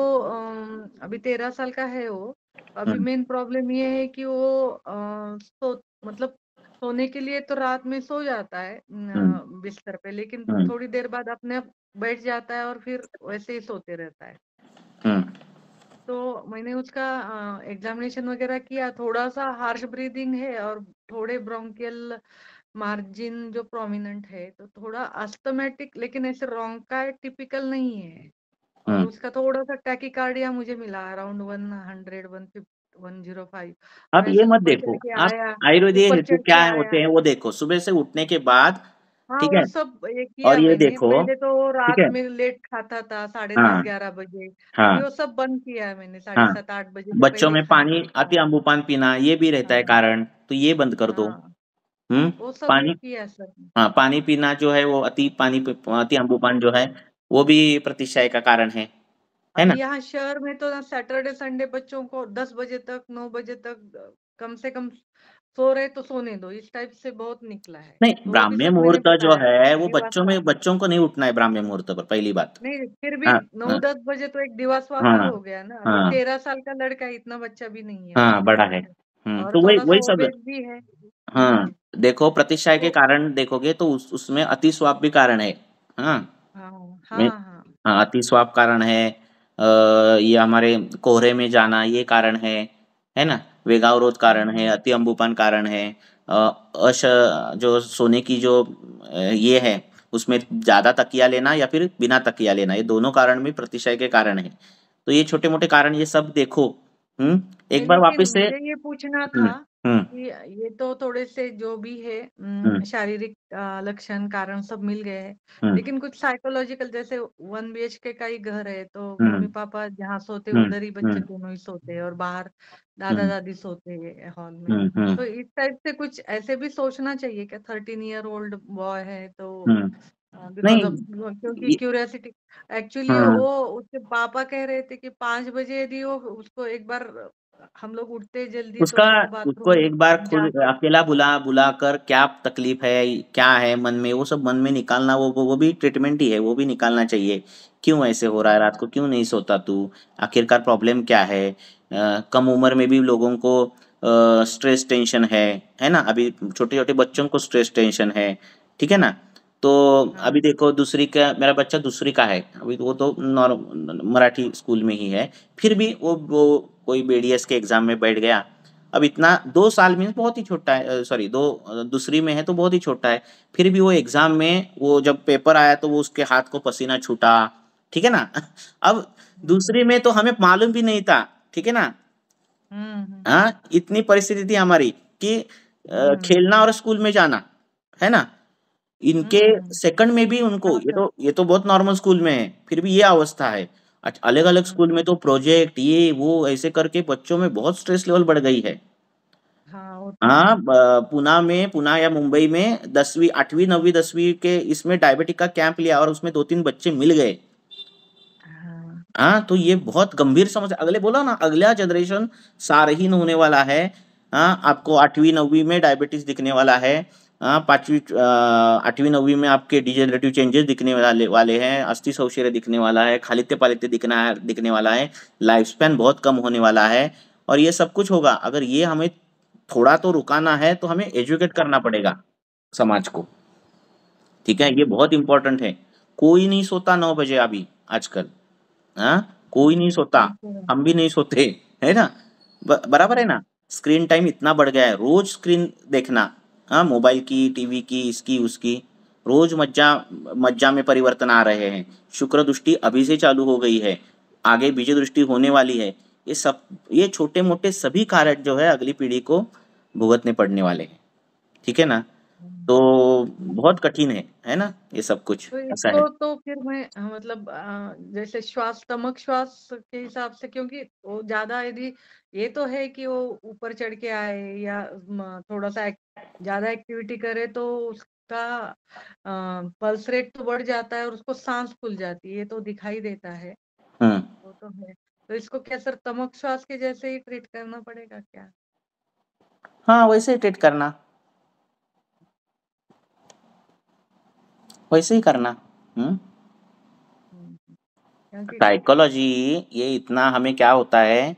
अभी 13 साल का है वो। हुँ, अभी मेन प्रॉब्लम ये है कि वो मतलब सोने के लिए तो रात में सो जाता है हुँ, बिस्तर पे, लेकिन हुँ, थोड़ी देर बाद अपने आप बैठ जाता है और फिर वैसे ही सोते रहता है। हुँ, तो मैंने उसका एग्जामिनेशन वगैरह किया, थोड़ा सा हार्श ब्रीदिंग है और थोड़े ब्रोंकियल मार्जिन जो प्रोमिनेंट है, तो थोड़ा अस्थमेटिक, लेकिन ऐसे रोंका टिपिकल नहीं है। और हुँ। उसका थोड़ा सा टैकिकार्डिया मुझे मिला अराउंड 100 105। और आप ये ऐसे मत ऊपर देखो, चढ़ के आप आया, आयुर्वेदीय ऊपर हेतु चढ़ के क्या होते आया। हैं वो देखो, सुबह से उठने के बाद, हाँ, ठीक वो है? सब ये और किया ये मैंने। देखो, पहले तो वो ठीक रात है? में लेट खाता था, 10:30 हाँ, 11 बजे। अभी हाँ, वो सब बंद किया है मैंने, साढ़े हाँ। सात 8 बजे से बच्चों पहले में खाना पानी, खाता अति है। अम्बुपान पीना ये भी रहता है हाँ, कारण, तो ये बंद कर दो। हाँ, वो सब ये पानी, किया सर। हाँ, पानी पीना जो है वो अति अम्बुपान जो है वो भी प्रतिशय का कारण है अभी ना? यहाँ शहर में तो ना सैटरडे संडे बच्चों को 10 बजे तक 9 बजे तक कम से कम सो रहे तो सोने दो, इस टाइप से बहुत निकला है। नहीं, तो वो भी ब्राह्मी सब मैंने मुहूर्त जो बताया है वो दिवा स्वास्थ्य। बच्चों को नहीं उठना है ब्राह्मी मुहूर्त पर, पहली बात। नहीं, फिर भी हाँ, हाँ, 9-10 बजे तो एक दिवा स्वास्थ्य हाँ, हो गया ना। अभी हाँ, 13 साल का लड़का है, इतना बच्चा भी नहीं है वो। हाँ, बड़ा है। और तो वही थोड़ा सा वही सब। ओबेस भी है। हाँ, देखो प्रतिशय के तो कारण देखोगे तो उसमें अति स्वाब भी कारण है। हाँ, हाँ, में, हाँ, हाँ। हाँ, अति स्वाब कारण है। ये हमारे कोहरे में जाना ये कारण है ना? वेगावरोध कारण है, हम्म, अति अम्बुपान कारण है। अ, अश जो सोने की जो ये है उसमें ज्यादा तकिया लेना या फिर बिना तकिया लेना, ये दोनों कारण भी प्रतिशय के कारण है। तो ये छोटे मोटे कारण ये सब देखो। नहीं, एक बार लेकिन वापस से। मुझे ये पूछना हम्म, था हम्म, कि ये तो थोड़े से जो भी है हम्म, शारीरिक लक्षण कारण सब मिल गए हैं, हम्म, लेकिन कुछ साइकोलॉजिकल, जैसे 1 BHK का ही घर है, तो हम्म, मम्मी पापा जहाँ सोते हम्म, उधर ही बच्चे हम्म, दोनों ही सोते हैं, और बाहर दादा हम्म, दादी सोते हैं हॉल में। हम्म, हम्म, तो इस टाइप से कुछ ऐसे भी सोचना चाहिए क्या? 13 ईयर ओल्ड बॉय है तो हम्म। बिकॉज नहीं, ऑफ, क्योंकि ये, क्यूरियोसिटी, एक्चुअली हाँ, वो उसके पापा कह रहे थे कि 5 बजे यदि वो उसको एक बार, हम लोग उठते जल्दी तो उसका उसको उसको बाथरूम एक बार खुद जाके। अकेला बुलाकर क्या तकलीफ है, क्या है मन में, वो सब मन में निकालना, वो भी ट्रीटमेंट ही है, वो भी निकालना चाहिए। क्यों ऐसे हो रहा है, रात को क्यों नहीं सोता तू, आखिरकार प्रॉब्लम क्या है? कम उम्र में भी लोगों को स्ट्रेस टेंशन है ना? अभी छोटे छोटे बच्चों को स्ट्रेस टेंशन है, ठीक है ना? तो हाँ, अभी देखो, दूसरी का मेरा बच्चा दूसरी का है, अभी वो तो मराठी स्कूल में ही है, फिर भी वो कोई बीडीएस के एग्जाम में बैठ गया। अब इतना 2 साल में बहुत ही छोटा है, सॉरी दूसरी में है तो बहुत ही छोटा है। फिर भी वो एग्जाम में वो जब पेपर आया तो वो उसके हाथ को पसीना छूटा, ठीक है ना? अब हम्म, दूसरी में तो हमें मालूम भी नहीं था, ठीक है ना? हम्म, हाँ, इतनी परिस्थिति थी हमारी कि हम्म, खेलना और स्कूल में जाना, है ना? इनके सेकंड में भी उनको, हाँ सर। ये तो बहुत नॉर्मल स्कूल में है, फिर भी ये अवस्था है। अलग अलग स्कूल में हम्म, तो प्रोजेक्ट ये वो ऐसे करके बच्चों में बहुत स्ट्रेस लेवल बढ़ गई है। हाँ, वो तो हाँ, है। पुणे या मुंबई में 10वीं 8वीं 9वीं 10वीं के इसमें डायबिटिक का कैंप लिया और उसमें 2-3 बच्चे मिल गए। हाँ, हाँ, तो ये बहुत गंभीर समस्या, अगले बोला ना, अगला जनरेशन सारहीन होने वाला है। हाँ, आपको 8वीं 9वीं में डायबिटीज दिखने वाला है। हाँ, 8वीं 9वीं में आपके डिजेनरेटिव चेंजेस दिखने वाले हैं, अस्थि शौचर्य दिखने वाला है, खालित्य पालित्य दिखने वाला है, लाइफ स्पैन बहुत कम होने वाला है। और ये सब कुछ होगा, अगर ये हमें थोड़ा तो रुकाना है तो हमें एजुकेट करना पड़ेगा समाज को, ठीक है? ये बहुत इंपॉर्टेंट है। कोई नहीं सोता 9 बजे अभी आजकल। हाँ, कोई नहीं सोता, वो तो है। हम भी नहीं सोते, है ना? बराबर है ना? स्क्रीन टाइम इतना बढ़ गया है, रोज स्क्रीन देखना, हाँ, मोबाइल की, टीवी की, इसकी उसकी, रोज मज्जा मज्जा में परिवर्तन आ रहे हैं। शुक्र दृष्टि अभी से चालू हो गई है, आगे बीज दृष्टि होने वाली है। ये छोटे-मोटे सभी कारण जो है अगली पीढ़ी को भुगतने पड़ने वाले हैं। ठीक है ना? तो बहुत कठिन है ना? ये सब कुछ तो ऐसा है। इसको तो फिर मैं मतलब जैसे श्वास तमक श्वास के हिसाब से, क्योंकि वो ज्यादा यदि ये तो है कि वो ऊपर चढ़ के आए या थोड़ा सा ज्यादा एक्टिविटी करे तो उसका पल्स रेट तो बढ़ जाता है और उसको सांस फूल जाती है, ये तो दिखाई देता है, वो तो है। तो इसको क्या सर तमक श्वास के जैसे ही ट्रीट करना पड़ेगा क्या? हाँ, वैसे ही ट्रीट करना, वैसे ही करना। क्योंकि साइकोलॉजी ये इतना हमें क्या होता है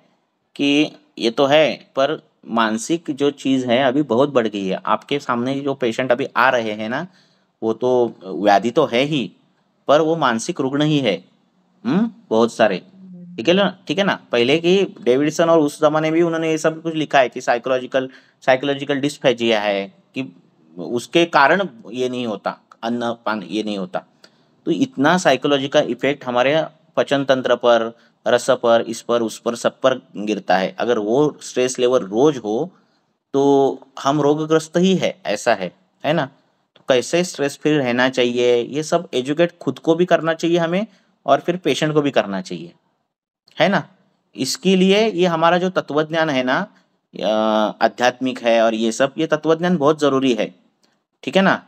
कि ये तो है, पर मानसिक जो चीज़ है अभी बहुत बढ़ गई है। आपके सामने जो पेशेंट अभी आ रहे हैं ना, वो तो व्याधि तो है ही, पर वो मानसिक रुग्ण ही है। बहुत सारे। ठीक है ना? पहले की डेविडसन और उस जमाने में भी उन्होंने ये सब कुछ लिखा है कि साइकोलॉजिकल डिस्फेजिया है, कि उसके कारण ये नहीं होता, अन्न पान ये नहीं होता। तो इतना साइकोलॉजी का इफेक्ट हमारे पचन तंत्र पर, रस पर, इस पर उस पर सब पर गिरता है। अगर वो स्ट्रेस लेवल रोज हो तो हम रोगग्रस्त ही है, ऐसा है ना? तो कैसे स्ट्रेस फ्री रहना चाहिए, ये सब एजुकेट खुद को भी करना चाहिए हमें, और फिर पेशेंट को भी करना चाहिए, है ना? इसके लिए ये हमारा जो तत्वज्ञान है ना, आध्यात्मिक है, और ये सब ये तत्वज्ञान बहुत जरूरी है। ठीक है ना?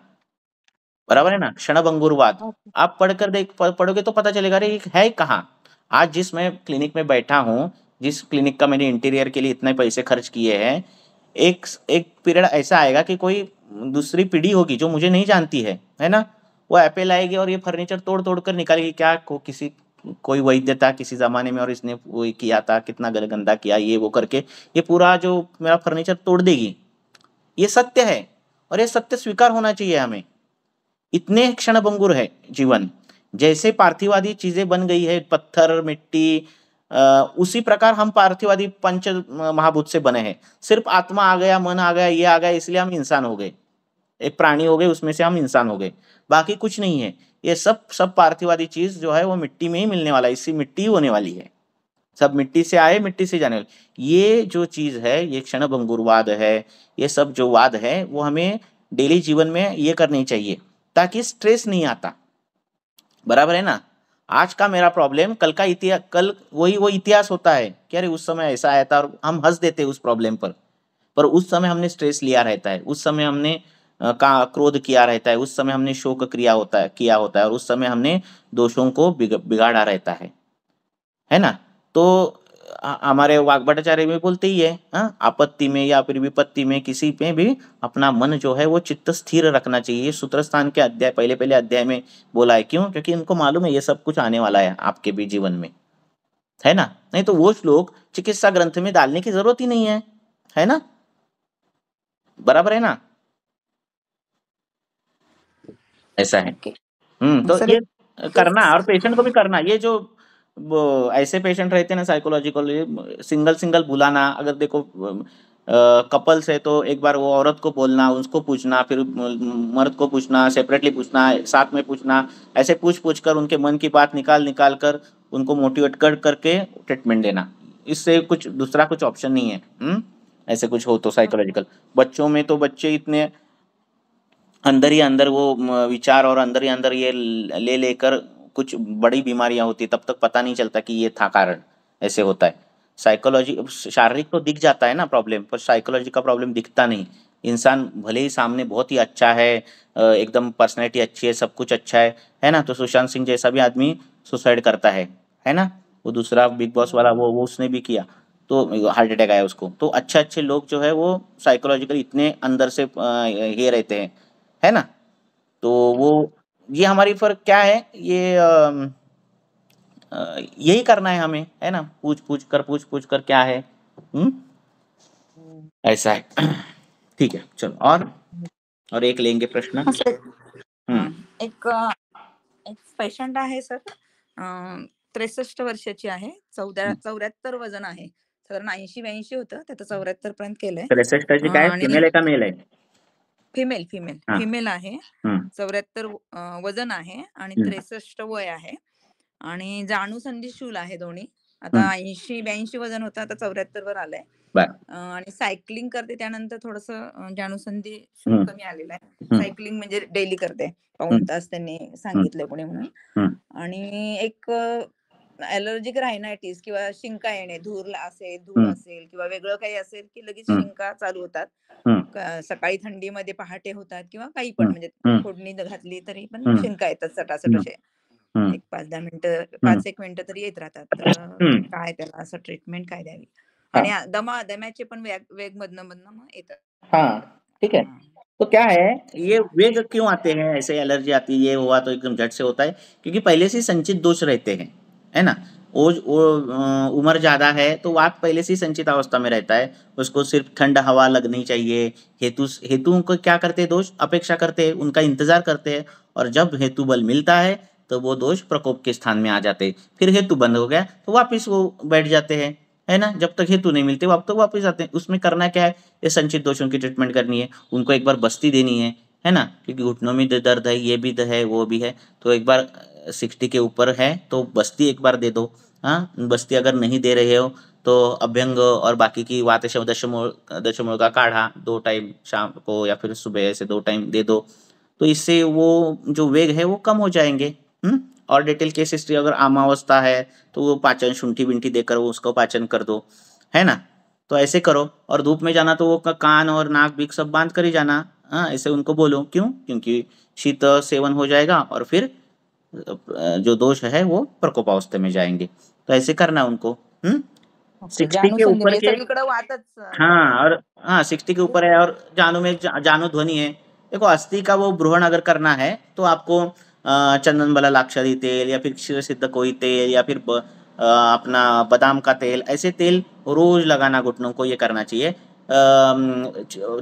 बराबर है ना? क्षणभंगुरवाद आप पढ़ोगे तो पता चलेगा, अरे ये है कहाँ। आज जिस मैं क्लिनिक में बैठा हूँ, जिस क्लिनिक का मैंने इंटीरियर के लिए इतने पैसे खर्च किए हैं, एक एक पीरियड ऐसा आएगा कि कोई दूसरी पीढ़ी होगी जो मुझे नहीं जानती है ना? वो एप्पल आएगी और ये फर्नीचर तोड़ तोड़ कर निकालेगी, क्या कोई वैद्य था किसी जमाने में और इसने वो किया था, कितना गंदा किया, ये वो करके ये पूरा जो मेरा फर्नीचर तोड़ देगी। ये सत्य है, और ये सत्य स्वीकार होना चाहिए हमें। इतने क्षणभंगुर है जीवन। जैसे पार्थिवादी चीजें बन गई है, पत्थर, मिट्टी, उसी प्रकार हम पार्थिवादी पंच महाभूत से बने हैं। सिर्फ आत्मा आ गया, मन आ गया, ये आ गया, इसलिए हम इंसान हो गए। एक प्राणी हो गए, उसमें से हम इंसान हो गए, बाकी कुछ नहीं है। ये सब पार्थिवादी चीज जो है वो मिट्टी में ही मिलने वाला है, इसी मिट्टी ही होने वाली है। सब मिट्टी से आए, मिट्टी से जाने वाले। ये जो चीज है, ये क्षणभंगुरवाद है, ये सब जो वाद है वो हमें डेली जीवन में ये करनी चाहिए, ताकि स्ट्रेस नहीं आता। बराबर है ना? आज का मेरा प्रॉब्लम कल का इतिहास, कल वही वो इतिहास होता है कि अरे उस समय ऐसा आया था, और हम हंस देते हैं उस प्रॉब्लम पर उस समय हमने स्ट्रेस लिया रहता है, उस समय हमने का क्रोध किया रहता है, उस समय हमने शोक किया होता है, और उस समय हमने दोषों को बिगाड़ा रहता है ना? तो हमारे वाग्भटाचार्य में बोलते ही है, हाँ, आपत्ति में या फिर विपत्ति में किसी पे भी अपना मन जो है वो चित्त स्थिर रखना चाहिए। ये सूत्र स्थान के अध्याय पहले अध्याय में बोला है। क्यों? क्योंकि इनको मालूम है ये सब कुछ आने वाला है आपके भी जीवन में, है ना? नहीं तो वो श्लोक चिकित्सा ग्रंथ में डालने की जरूरत ही नहीं है ना? बराबर है ना? ऐसा है। ओके तो सर। ये करना, और पेशेंट को भी करना। ये जो वो ऐसे पेशेंट रहते हैं ना साइकोलॉजिकल, सिंगल सिंगल बुलाना। अगर देखो कपल्स है तो एक बार वो औरत को बोलना, उसको पूछना, फिर मर्द को पूछना, सेपरेटली पूछना, साथ में पूछना, ऐसे पूछ पूछ कर उनके मन की बात निकाल निकाल कर उनको मोटिवेट कर करके ट्रीटमेंट देना। इससे कुछ दूसरा कुछ ऑप्शन नहीं है। ऐसे कुछ हो तो साइकोलॉजिकल। बच्चों में तो बच्चे इतने अंदर ही अंदर वो विचार, और अंदर ही अंदर ये ले लेकर कुछ बड़ी बीमारियां होती, तब तक पता नहीं चलता कि ये था कारण, ऐसे होता है। साइकोलॉजी शारीरिक तो दिख जाता है ना प्रॉब्लम, पर साइकोलॉजी का प्रॉब्लम दिखता नहीं। इंसान भले ही सामने बहुत ही अच्छा है, एकदम पर्सनैलिटी अच्छी है, सब कुछ अच्छा है ना? तो सुशांत सिंह जैसा भी आदमी सुसाइड करता है ना? वो दूसरा बिग बॉस वाला वो उसने भी किया, तो हार्ट अटैक आया उसको। तो अच्छे अच्छे लोग जो है वो साइकोलॉजिकल इतने अंदर से ये रहते हैं, है ना? तो वो ये हमारी फर्क क्या है, ये यही करना है हमें, है ना? पूछ पूछ कर क्या है। हम्म ऐसा है। ठीक है, चलो और एक लेंगे प्रश्न। हाँ सर। हम्म एक एक पेशंट आहे सर, 63 वर्षाची आहे, 74 वजन आहे, साधारण 80-82 होतं, त्याचं 74 पर्यंत केलंय. 63 काय, आणि फिमेल आहे का मेल आहे? फिमेल हा. फिमेल आहे. हम्म 74 वजन आहे आणि 63 वय आहे, आणि जाणू संधी शूल आहे दोन्ही, आता हम्म 80-82 वजन होतं, आता 74 वर आलंय. बर आणि सायकलिंग करते त्यानंतर थोडंसं जाणूसंधी हम्म कमी आलेलं आहे. हम्म सायकलिंग म्हणजे डेली करते. पाऊण हम्म तास त्यांनी हम्म सांगितलंय कोणी म्हणून. हम्म आणि एक ॲलर्जिक रायनायटिस किंवा शिंका येणे, धूर हम्म असेल किंवा वेगळं काही असेल, की लगेच हम्म शिंका चालू होतात. हम्म सकाळी थंडीमध्ये पहाटे होतात किंवा काही पण हम्म म्हणजे हम्म फोडणी घातली तरी पण हम्म शिंका येतात सटासट हम्म असे. हम्म एक 5-10 मिनिटं, हम्म 5-1 मिनिटं तरी येत राहतात. तर हम्म काय त्याला असं ट्रीटमेंट काय द्यावी? हाँ आणि दम्याचे पण वेग मधनं मग येतात. हाँ ठीक है। हां. तो क्या है, ये वेग क्यों आते हैं, ऐसे एलर्जी आती है, ये हुआ तो एकदम झट से होता है, क्योंकि पहले से ही संचित दोष रहते हैं, है ना। उम्र ज़्यादा है तो वात पहले से ही संचित अवस्था में रहता है, उसको सिर्फ ठंड हवा लगनी चाहिए। हेतुओं को क्या करते हैं, दोष अपेक्षा करते हैं, उनका इंतजार करते हैं, और जब हेतु बल मिलता है तो वो दोष प्रकोप के स्थान में आ जाते हैं। फिर हेतु बंद हो गया तो वापिस वो बैठ जाते हैं, है ना। जब तक हेतु नहीं मिलते अब तक वापिस आते हैं। उसमें करना क्या है, ये संचित दोषों की ट्रीटमेंट करनी है, उनको एक बार बस्ती देनी है ना, क्योंकि घुटनों में दर्द है, ये भी है वो भी है, तो एक बार 60 के ऊपर है तो बस्ती एक बार दे दो। हाँ, बस्ती अगर नहीं दे रहे हो तो अभ्यंग और बाकी की वात दशमूल का काढ़ा 2 टाइम शाम को या फिर सुबह से 2 टाइम दे दो, तो इससे वो जो वेग है वो कम हो जाएंगे। और डिटेल केस हिस्ट्री अगर आमावस्था है तो वो पाचन शुंठी बिंठी देकर वो उसको पाचन कर दो, है ना। तो ऐसे करो, और धूप में जाना तो वो कान और नाक बीक सब बांध कर ही जाना। हाँ, ऐसे उनको बोलो, क्यों, क्योंकि शीत सेवन हो जाएगा और फिर जो दोष है वो प्रकोपावस्था में जाएंगे। तो ऐसे करना उनको। ओके. 60 के ऊपर म्हणजे के, सगळीकडे वातच हाँ, और हाँ 60 के ऊपर है, और जानू में जानू ध्वनि है। देखो अस्थि का वो ब्रूहण अगर करना है तो आपको चंदन बला लाक्षादी तेल या फिर क्षीर सिद्ध कोई तेल या फिर अपना बादाम का तेल, ऐसे तेल रोज लगाना घुटनों को, ये करना चाहिए।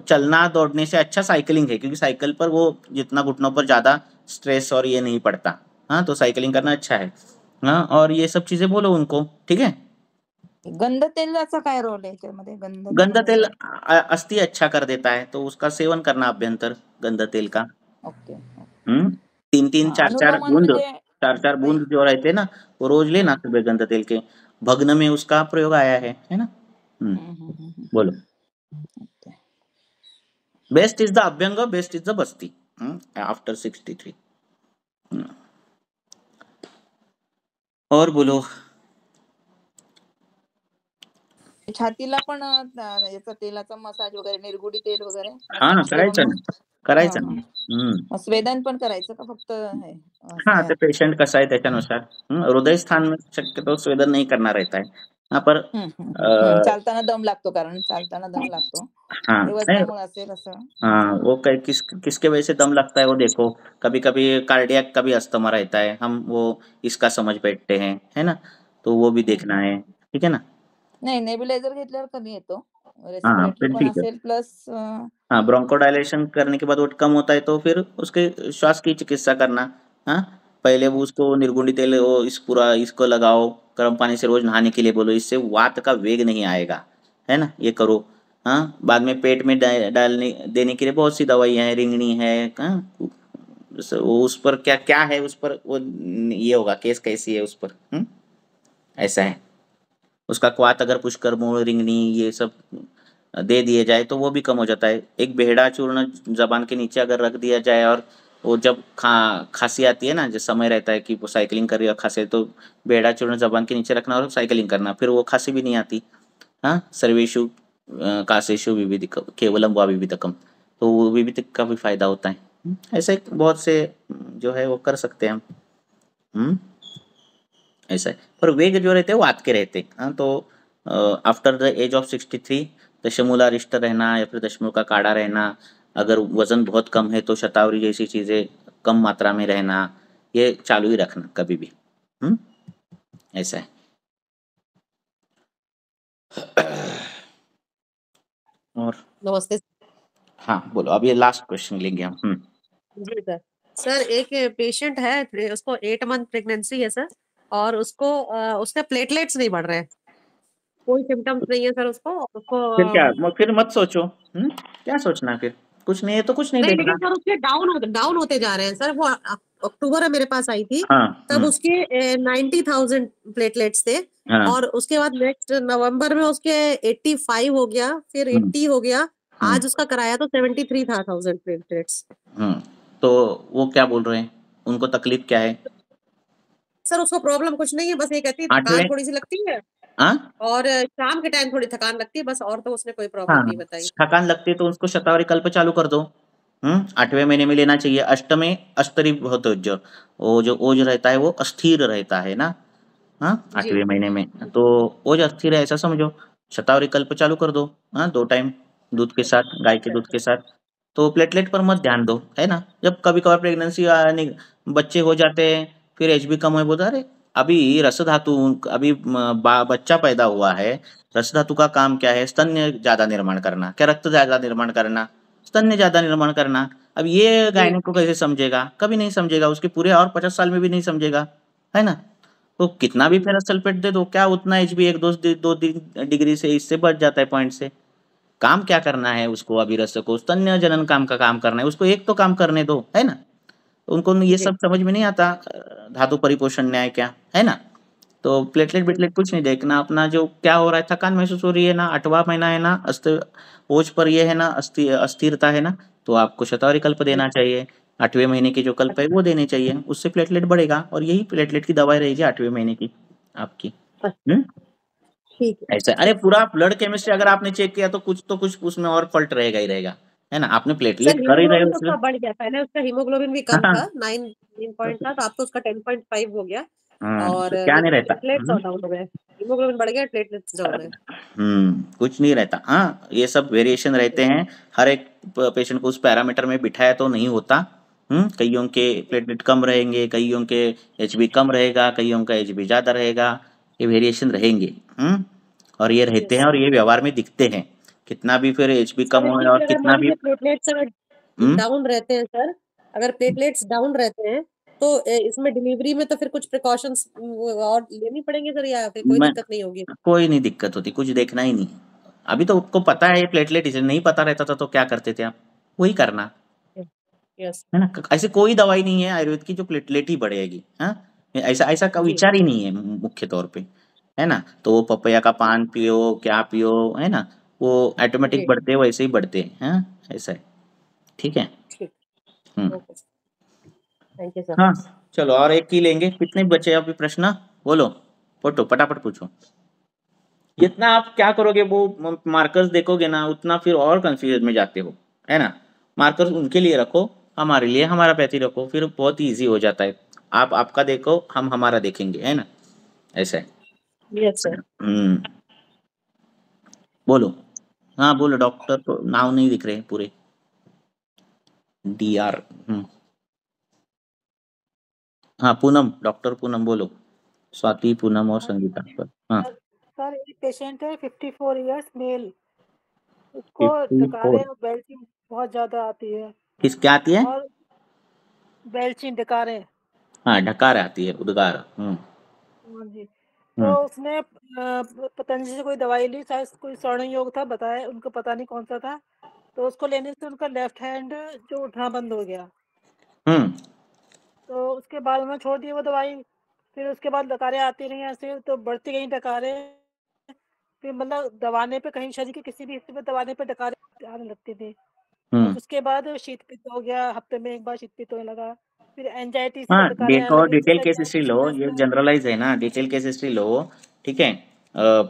चलना दौड़ने से अच्छा साइकिलिंग है, क्योंकि साइकिल पर वो जितना घुटनों पर ज़्यादा स्ट्रेस और ये नहीं पड़ता। हाँ, तो साइकिलिंग करना अच्छा है। हाँ, और ये सब चीज़ें बोलो उनको, ठीक है। गंध तेलाचा काय रोल आहे याच्यामध्ये? गंध तेल गंध तेल वगैरे? अस्थि अच्छा कर देता है, तो उसका सेवन करना अभ्यंतर गंध तेल का। ओके. 3-3 हां, 4-4 अनुलोमन बूंद, म्हणजे 4-4 वै बूंद जो रहते हैं ना, वो रोज लेना सुबह गंध तेल के। भग्न में उसका प्रयोग आया है ना। बोलो। Okay. Best is the abhyanga, best is the basti after 63। और बोलो। छातीला पण याचा तेलाचा मसाज वगैरे, निरगुडी तेल वगैरे हाँ मसाज करून करायचं मग ना, करायचं हां, ना। मग स्वेदन पण करायचं का फक्त हे हाँ, तो पेशेंट कसं आहे त्याच्यानुसार। हृदय स्थान में शक्यतो स्वेदन नहीं करना रहता है। हाँ, पर चालताना दम लागतो, कारण चालताना दम लागतो. हाँ ते नहीं, वजनामुळे असेल असं. हाँ वो किसके वजह से दम लगता है वो देखो। कभी कभी कार्डियक का भी अस्थमा रहता है, हम वो इसका समझ बैठते हैं, है ना, तो वो भी देखना है, ठीक है ना। नाही, नेब्युलायझर घेतल्यावर कमी येतो. हाँ रेस्पिरेटरी फिर पण ठीक है। असेल प्लस हाँ, ब्रोंकोडायलेशन करने के बाद वो कम होता है तो फिर उसके श्वास की चिकित्सा करना। हाँ, पहले वो उसको निर्गुंडी तेल वो इसको लगाओ, गर्म पानी से रोज नहाने के लिए बोलो, इससे वात का वेग नहीं आएगा, है ना, ये करो। हाँ, बाद में पेट में डालने देने के लिए बहुत सी दवाइयाँ हैं, रिंगणी है। हाँ, वो उस पर क्या क्या है, उस पर वो ये होगा, केस कैसी है उस पर। ऐसा है। उसका क्वात अगर पुष्कर मूल रिंगनी ये सब दे दिए जाए तो वो भी कम हो जाता है। एक बेहड़ा चूर्ण जबान के नीचे अगर रख दिया जाए, और वो जब खांसी आती है ना, जो समय रहता है कि वो साइकिलिंग कर रही है खांसी, तो बेहड़ा चूर्ण जबान के नीचे रखना और साइकिलिंग करना, फिर वो खांसी भी नहीं आती। हाँ, सर्वेषु कासेषु विविधिकम केवलम व विविधकम, तो वो विविधिक का भी फायदा होता है। ऐसे बहुत से जो है वो कर सकते हैं हम। ऐसा है, पर वेग जो रहते हैं वो वात के रहते हैं। हाँ, तो आफ्टर द एज ऑफ 63 दशमूलारिष्ट रहना या फिर दशमूल का काढ़ा रहना, अगर वजन बहुत कम है तो शतावरी जैसी चीजें कम मात्रा में रहना, ये चालू ही रखना कभी भी। ऐसा है। और नमस्ते हाँ बोलो, अब ये लास्ट क्वेश्चन लेंगे हम। जी सर। सर एक पेशेंट है, उसको 8 मंथ प्रेगनेंसी है सर, और उसको उसके प्लेटलेट्स नहीं बढ़ रहे हैं, कोई सिम्टम्स नहीं है सर उसको फिर क्या, फिर मत सोचो। क्या सोचना, फिर कुछ नहीं है तो कुछ नहीं नहीं, देखना। लेकिन सर उसके डाउन होते जा रहे हैं सर, वो अक्टूबर में मेरे पास आई थी, हाँ तब उसके 90,000 प्लेटलेट्स थे। हाँ और उसके बाद नेक्स्ट नवंबर में उसके 85 हो गया, फिर 80 हो गया। आज उसका कराया तो 73,000 प्लेटलेट्स। तो वो क्या बोल रहे हैं, उनको तकलीफ क्या है? सर उसको प्रॉब्लम कुछ नहीं है, बस ये कहती है थकान आठवें थोड़ी सी लगती है हाँ और शाम के टाइम थोड़ी थकान लगती है, बस और तो उसने कोई प्रॉब्लम हाँ नहीं बताई। थकान लगती है तो उसको शतावरी कल्प चालू कर दो। 8वें महीने में लेना चाहिए। अष्टमे अस्तरी भवतोज, वो जो ओज रहता है वो अस्थिर रहता है ना। हाँ जी 8वें महीने में तो ओज अस्थिर है ऐसा समझो, शतावरी कल्प चालू कर दो। हाँ 2 टाइम दूध के साथ, गाय के दूध के साथ। तो प्लेटलेट पर मत ध्यान दो, है ना। जब कभी कभार प्रेगनेंसी बच्चे हो जाते हैं, फिर एचबी कम है, बोलते अरे अभी रस धातु, अभी बच्चा पैदा हुआ है, रस धातु का काम क्या है? स्तन्य ज्यादा निर्माण करना, क्या रक्त ज्यादा निर्माण करना, स्तन्य ज्यादा निर्माण करना। अब ये जी गायनिक को कैसे समझेगा? कभी नहीं समझेगा, उसके पूरे और 50 साल में भी नहीं समझेगा, है ना। तो कितना भी फेरस सल्फेट दे दो, क्या उतना एचबी 1-2 डिग्री से इससे बढ़ जाता है पॉइंट से। काम क्या करना है उसको? अभी रस को स्तन्य जनन काम का काम करना है उसको, एक तो काम करने दो, है ना। तो उनको ये जी सब समझ में नहीं आता, धातु परिपोषण न्याय क्या है ना। तो प्लेटलेट बिटलेट कुछ नहीं देखना, अपना जो क्या हो रहा है, थकान महसूस हो रही है ना, 8वां महीना है ना, ओज पर ये है ना, अस्थिरता है ना, तो आपको शतावरी कल्प जी देना चाहिए। 8वें महीने की जो कल्प है वो देनी चाहिए, उससे प्लेटलेट बढ़ेगा और यही प्लेटलेट की दवाई रहेगी 8वें महीने की आपकी। हम्म ठीक है। ऐसा, अरे पूरा ब्लड केमिस्ट्री अगर आपने चेक किया तो कुछ उसमें और फॉल्ट रहेगा ही रहेगा, है ना। आपने सर प्लेटलेट कर ही रहे हो हीमोग्लोबिन तो इसलिए। उसका बढ़ गया, पहले उसका हीमोग्लोबिन भी कम हाँ था, 9 पॉइंट था, तो आपको उसका 10.5 हो गया। और तो क्या नहीं लेकिन रहता। प्लेटलेट्स और डाउन हो गए, हीमोग्लोबिन बढ़ गया, प्लेटलेट्स डाउन है। कुछ नहीं रहता। हाँ ये सब वेरिएशन रहते हैं, हर एक पेशेंट को उस पैरामीटर में बिठाया तो नहीं होता। कईयों के प्लेटलेट कम रहेंगे, कईयों के एचबी कम रहेगा, कईयों का एचबी ज्यादा रहेगा, ये वेरिएशन रहेंगे। और ये रहते हैं यस और ये व्यवहार में दिखते हैं, कितना भी फिर एचबी कम सर, हो इसमें और भी अगर कितना मान भी। लीजिए प्लेटलेट्स अगर हम्म डाउन रहते हैं सर, अगर प्लेटलेट्स डाउन रहते हैं तो इसमें डिलीवरी में तो फिर कुछ प्रिकॉशंस और लेनी पड़ेंगे सर, या फिर कोई मैं दिक्कत नहीं होगी? कोई नहीं दिक्कत होती, कुछ देखना ही नहीं। अभी तो आपको पता है ये प्लेटलेट, इसे नहीं पता रहता था तो क्या करते थे आप? वही करना, यस है ना। ऐसे कोई दवाई नहीं है आयुर्वेद की जो प्लेटलेट ही बढ़ेगी, हाँ। ऐसा ऐसा का जी विचार ही नहीं है मुख्य तौर पे, है ना। तो वो पपैया का पान पियो, क्या पियो, है ना, वो ऑटोमेटिक जी बढ़ते हैं, वैसे ही बढ़ते हैं, हाँ ऐसा है। ठीक है। ठीक, हम्म ओके, थैंक यू सर। हाँ चलो और एक की लेंगे, कितने बचे अभी प्रश्न? बोलो, फोटो फटाफट पूछो। जितना आप क्या करोगे वो मार्कर्स देखोगे ना, उतना फिर और कंफ्यूज में जाते हो, है ना। मार्कर्स उनके लिए रखो, हमारे लिए हमारा पैथी रखो, फिर बहुत इजी हो जाता है। आप आपका देखो, हम हमारा देखेंगे, है ना, ऐसा है। Yes sir. हम्म बोलो। हाँ बोलो, डॉक्टर तो नाम नहीं दिख रहे पूरे। DR। हाँ पूनम, डॉक्टर पूनम बोलो, स्वाति, पूनम और संगीता पर। हाँ सर एक पेशेंट है 54 इयर्स मेल, उसको 54। डकारें और बेल्चिंग बहुत ज्यादा आती है किस क्या आती है? और बेल्चिंग डकारें। हाँ ढकार आती है, उद्गार। हाँ जी, तो हम्म उसने पतंजलि से कोई दवाई ली, शायद कोई स्वर्ण योग था बताया उनको, पता नहीं कौन सा था, तो उसको लेने से उनका लेफ्ट हैंड जो उठना बंद हो गया, हम्म तो उसके बाद उन्होंने छोड़ दी वो दवाई। फिर उसके बाद डकारें आती रही ऐसे, तो बढ़ती गई डकारें, फिर मतलब दबाने पे कहीं शरीर के किसी भी हिस्से पे दबाने पे डकारें आने लगती थी। और हम्म उसके बाद शीत पित्त हो गया, हफ्ते में एक बार शीत पित्त होने लगा, फिर एंजाइटी से हाँ डकारें आने देखो लगी, डिटेल जिससे केस हिस्ट्री लो, एंजाइटी ये जनरलाइज है ना, डिटेल केस हिस्ट्री लो, ठीक है।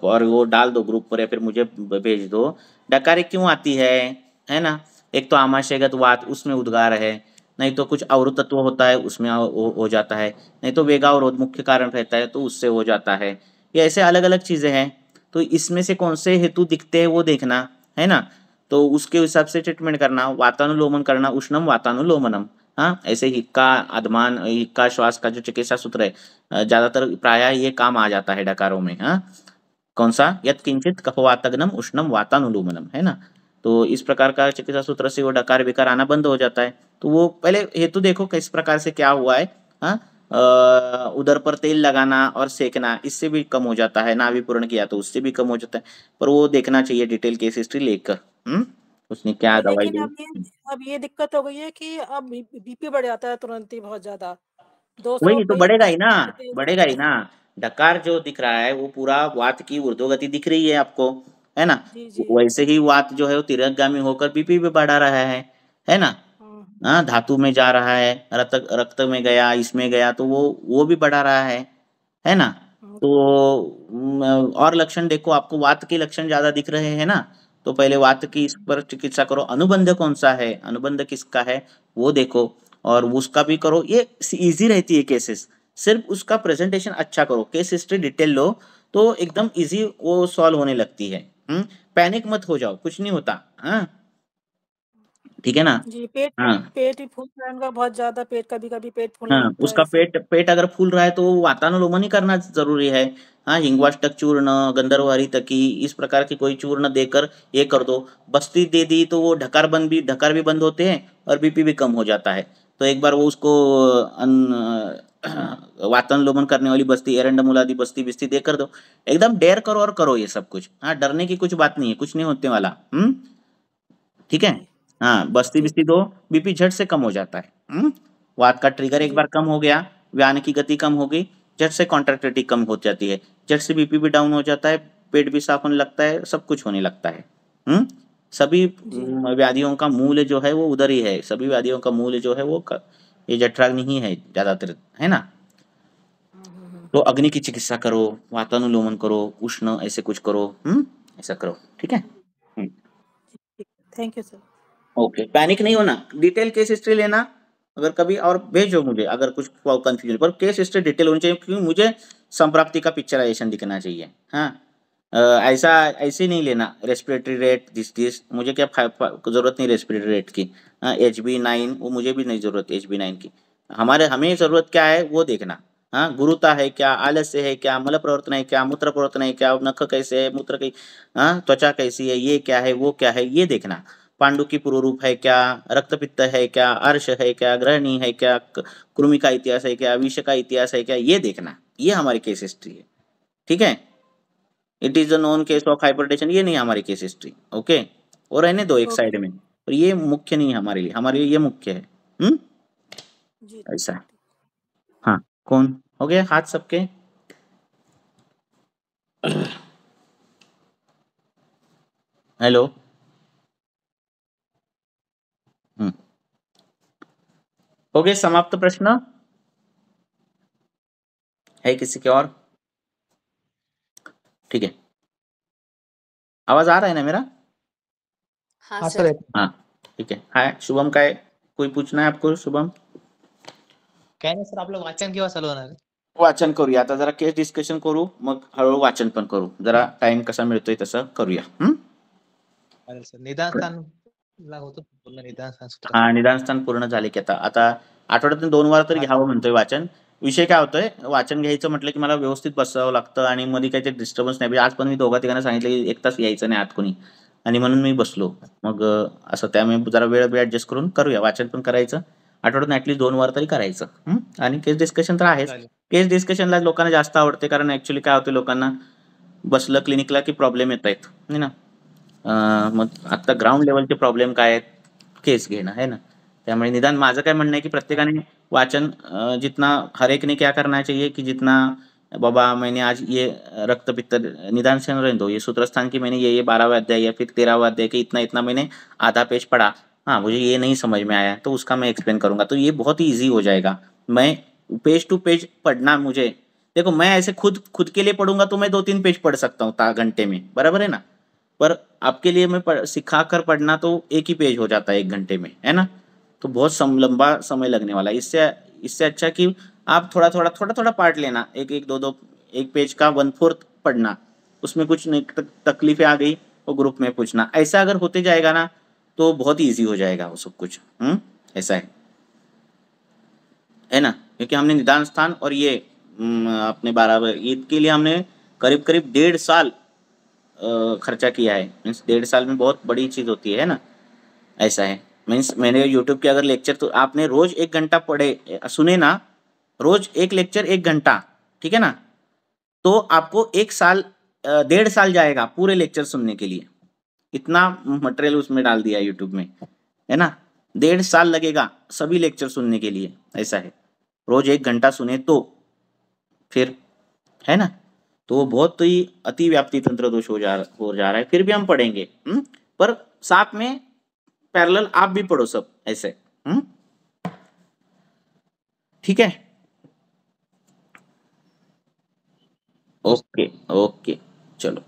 और वो डाल दो ग्रुप पर या फिर मुझे भेज दो। डकारी क्यों आती है ना। एक तो आमाशयगत वात, उसमें उद्गार है, नहीं तो कुछ अवरुद्ध तत्व होता है उसमें हो जाता है, नहीं तो वेगावरोध मुख्य कारण रहता है तो उससे हो जाता है। ये ऐसे अलग अलग चीजें हैं, तो इसमें से कौन से हेतु दिखते हैं वो देखना, है ना। तो उसके हिसाब से ट्रीटमेंट करना, वातानुलोमन करना, उष्णम वातानुलोमनम। हाँ ऐसे हिक्का अधमान, हिक्का श्वास का जो चिकित्सा सूत्र है, ज्यादातर प्रायः ये काम आ जाता है डकारों में। हाँ कौन सा? यत किंचित कफवातग्नम उष्णम वातानुलोमनम, है ना। तो इस प्रकार का चिकित्सा सूत्र से वो डकार विकार आना बंद हो जाता है। तो वो पहले हेतु देखो किस प्रकार से क्या हुआ है। हाँ उदर पर तेल लगाना और सेकना, इससे भी कम हो जाता है, नाभि पूर्ण किया तो उससे भी कम हो जाता है, पर वो देखना चाहिए डिटेल केस हिस्ट्री लेकर। उसने क्या दवाई लेकिन दी। अब ये दिक्कत हो गई है कि अब बीपी बढ़ जाता है तुरंत ही बहुत ज्यादा। 200 वही तो पे बढ़ेगा ही ना, 200 बढ़ेगा ही ना। डकार जो दिख रहा है वो पूरा वात की ऊर्ध्वगति दिख रही है आपको, है ना। जी जी। वैसे ही वात जो है वो तिर्यकगामी होकर बीपी भी बढ़ा रहा है ना। हाँ हाँ, धातु में जा रहा है, रक्त रक्त में गया, इसमें गया, तो वो भी बढ़ा रहा है ना। हाँ, तो और लक्षण देखो, आपको वात के लक्षण ज्यादा दिख रहे हैं ना, तो पहले वात की इस पर चिकित्सा करो। अनुबंध कौन सा है, अनुबंध किसका है वो देखो, और उसका भी करो। ये इजी रहती है केसेस, सिर्फ उसका प्रेजेंटेशन अच्छा करो, केस हिस्ट्री डिटेल लो, तो एकदम इजी वो सॉल्व होने लगती है। पैनिक मत हो जाओ, कुछ नहीं होता। हाँ, ठीक है ना। जी। पेट हाँ पेट ही फूल रहा है उनका बहुत ज्यादा, पेट कभी कभी पेट फूलने हाँ, लगता है उसका ऐसे। पेट पेट अगर फूल रहा है तो वातानुलोमन ही करना जरूरी है। हाँ, हिंगवाष्टक चूर्ण, गंधर्व हरितकी, इस प्रकार की कोई चूर्ण देकर ये कर दो। बस्ती दे दी तो वो ढकार भी बंद होते हैं और बीपी भी कम हो जाता है। तो एक बार वो उसको वातानुलोमन करने वाली बस्ती, एरंडमुलादी बस्ती बिस्ती देकर दो। एकदम डेयर करो और करो ये सब कुछ। हाँ, डरने की कुछ बात नहीं है, कुछ नहीं होने वाला। ठीक है। जी हाँ, बस्ती ठीक। बिस्ती दो, बीपी झट से कम हो जाता है। वात का ट्रिगर एक जी बार कम हो गया, व्यान की गति कम हो गई, झट से कॉन्ट्रैक्टिलिटी कम हो जाती है, झट से बीपी भी डाउन हो जाता है, पेट भी साफ होने लगता है, सब कुछ होने लगता है। सभी जी। व्याधियों का मूल जो है वो उधर ही है। सभी व्याधियों का मूल जो है वो ये जठराग्नि ही है ज्यादातर, है ना। तो अग्नि की चिकित्सा करो, वातानुलोमन करो, उष्ण ऐसे कुछ करो, ऐसा करो, ठीक है। हम्म। ठीक। Thank you sir. Okay, panic नहीं होना, डिटेल केस हिस्ट्री लेना। अगर कभी और भेजो मुझे अगर कुछ कंफ्यूजन, पर केस हिस्ट्री डिटेल होनी चाहिए, क्योंकि मुझे संप्राप्ति का पिक्चराइजेशन दिखना चाहिए। हाँ, ऐसा ऐसे नहीं लेना रेस्पिरेटरी रेट दिस मुझे क्या जरूरत नहीं रेस्पिरेटरी रेट की। HB9 वो मुझे भी नहीं जरूरत HB9 की। हमें जरूरत क्या है वो देखना। हाँ, गुरुता है क्या, आलस्य है क्या, मल प्रवर्तन है क्या, मूत्र प्रवर्तन है क्या, नख कैसे है, मूत्र की, हाँ, त्वचा कैसी है, ये क्या है वो क्या है ये देखना। पांडु की पूर्व रूप है क्या, रक्तपित्त है क्या, अर्श है क्या, ग्रहणी है क्या, कृमि का इतिहास है क्या, विष का इतिहास है क्या, ये देखना। ये हमारी केस हिस्ट्री है, ठीक है। It is a non case of hypertension, ये नहीं हमारी केस हिस्ट्री। ओके, और रहने दो एक साइड ओके में, और ये मुख्य नहीं है हमारे लिए ये मुख्य है। जी। ऐसा है। हाँ, कौन हो गया हाथ सबके। हेलो। हम्म, हो गए समाप्त प्रश्न, है किसी के और। ठीक है, आवाज आ रहा है ना मेरा। हाँ हाँ सर। सर। हाँ, ठीक है। हाय शुभम, काय कोई पूछना है आपको शुभम। काय नाही सर, आपलं वाचन केव्हा चालू होणार आहे? वाचन करूया आता, जरा केस डिस्कशन करू, मग हळूहळू वाचन पण करू, जरा टाइम कसा मिळतोय तसं करूया। चालेल सर. निदान स्थान होतो पूर्ण निदान स्थान सूत्र. हा, निदानस्थान पूर्ण झाले की आता आठवड्यातून 2 वार तरी हा घ्यावं सर. म्हणतोय वाचन. विषय काय होतोय, वाचन घ्यायचं म्हटलं की मला व्यवस्थित बसावं लागतं आणि मध्ये काही ते डिस्टर्बन्स नाही. आज पण मी दोघा तिघांना सांगितलं की 1 तास यायचं नाही आत कोणी, आणि म्हणून मी बसलो. मग असं त्यामुळे जरा वेळ ॲडजस्ट करून करूया. वाचन पण करायचं, आठवड्यातून ॲटलीस्ट 2 वार तरी करायचं. आणि केस डिस्कशन तर आहेच. चालेल. केस डिस्कशनला लोकांना जास्त आवडते, कारण ॲक्च्युअली काय होते, लोकांना बसलं क्लिनिकला की प्रॉब्लेम येत आहेत, है ना. मग आता ग्राउंड लेवलचे प्रॉब्लेम काय आहेत, केस घेणं है ना. त्यामुळे निदान माझं काय म्हणणं आहे की प्रत्येकाने वाचन जितना हर एक ने क्या करना चाहिए कि जितना बाबा मैंने आज ये रक्तपित्त निदान से रहने दो, ये सूत्रस्थान की मैंने ये 12वां अध्याय या फिर 13वां अध्याय के इतना इतना मैंने आधा पेज पढ़ा, हाँ मुझे ये नहीं समझ में आया तो उसका मैं एक्सप्लेन करूंगा, तो ये बहुत ही ईजी हो जाएगा। मैं पेज टू पेज पढ़ना, मुझे देखो मैं ऐसे खुद के लिए पढ़ूंगा तो मैं 2-3 पेज पढ़ सकता हूँ घंटे में, बराबर है ना। पर आपके लिए मैं सिखा कर पढ़ना तो एक ही पेज हो जाता है 1 घंटे में, है ना। तो बहुत लंबा समय लगने वाला है। इससे अच्छा कि आप थोड़ा पार्ट लेना, एक 2 एक पेज का 1/4 पढ़ना, उसमें कुछ नहीं तकलीफें आ गई तो ग्रुप में पूछना। ऐसा अगर होते जाएगा ना तो बहुत ही ईजी हो जाएगा वो सब कुछ। ऐसा है ना, क्योंकि हमने निदान स्थान और ये अपने 12 ईद के लिए हमने करीब 1.5 साल खर्चा किया है। मीन्स 1.5 साल में बहुत बड़ी चीज़ होती है ना। ऐसा है, मीन्स मैंने यूट्यूब के अगर लेक्चर, तो आपने रोज 1 घंटा पढ़े सुने ना, रोज एक लेक्चर 1 घंटा, ठीक है ना, तो आपको 1 साल 1.5 साल जाएगा पूरे लेक्चर सुनने के लिए। इतना मटेरियल उसमें डाल दिया यूट्यूब में, है ना। 1.5 साल लगेगा सभी लेक्चर सुनने के लिए, ऐसा है। रोज 1 घंटा सुने तो फिर, है ना। तो वो बहुत ही अति व्याप्ति तंत्र दोष हो जा रहा है। फिर भी हम पढ़ेंगे, पर साथ में पैरेलल आप भी पढ़ो सब ऐसे, ठीक है। ओके ओके, चलो।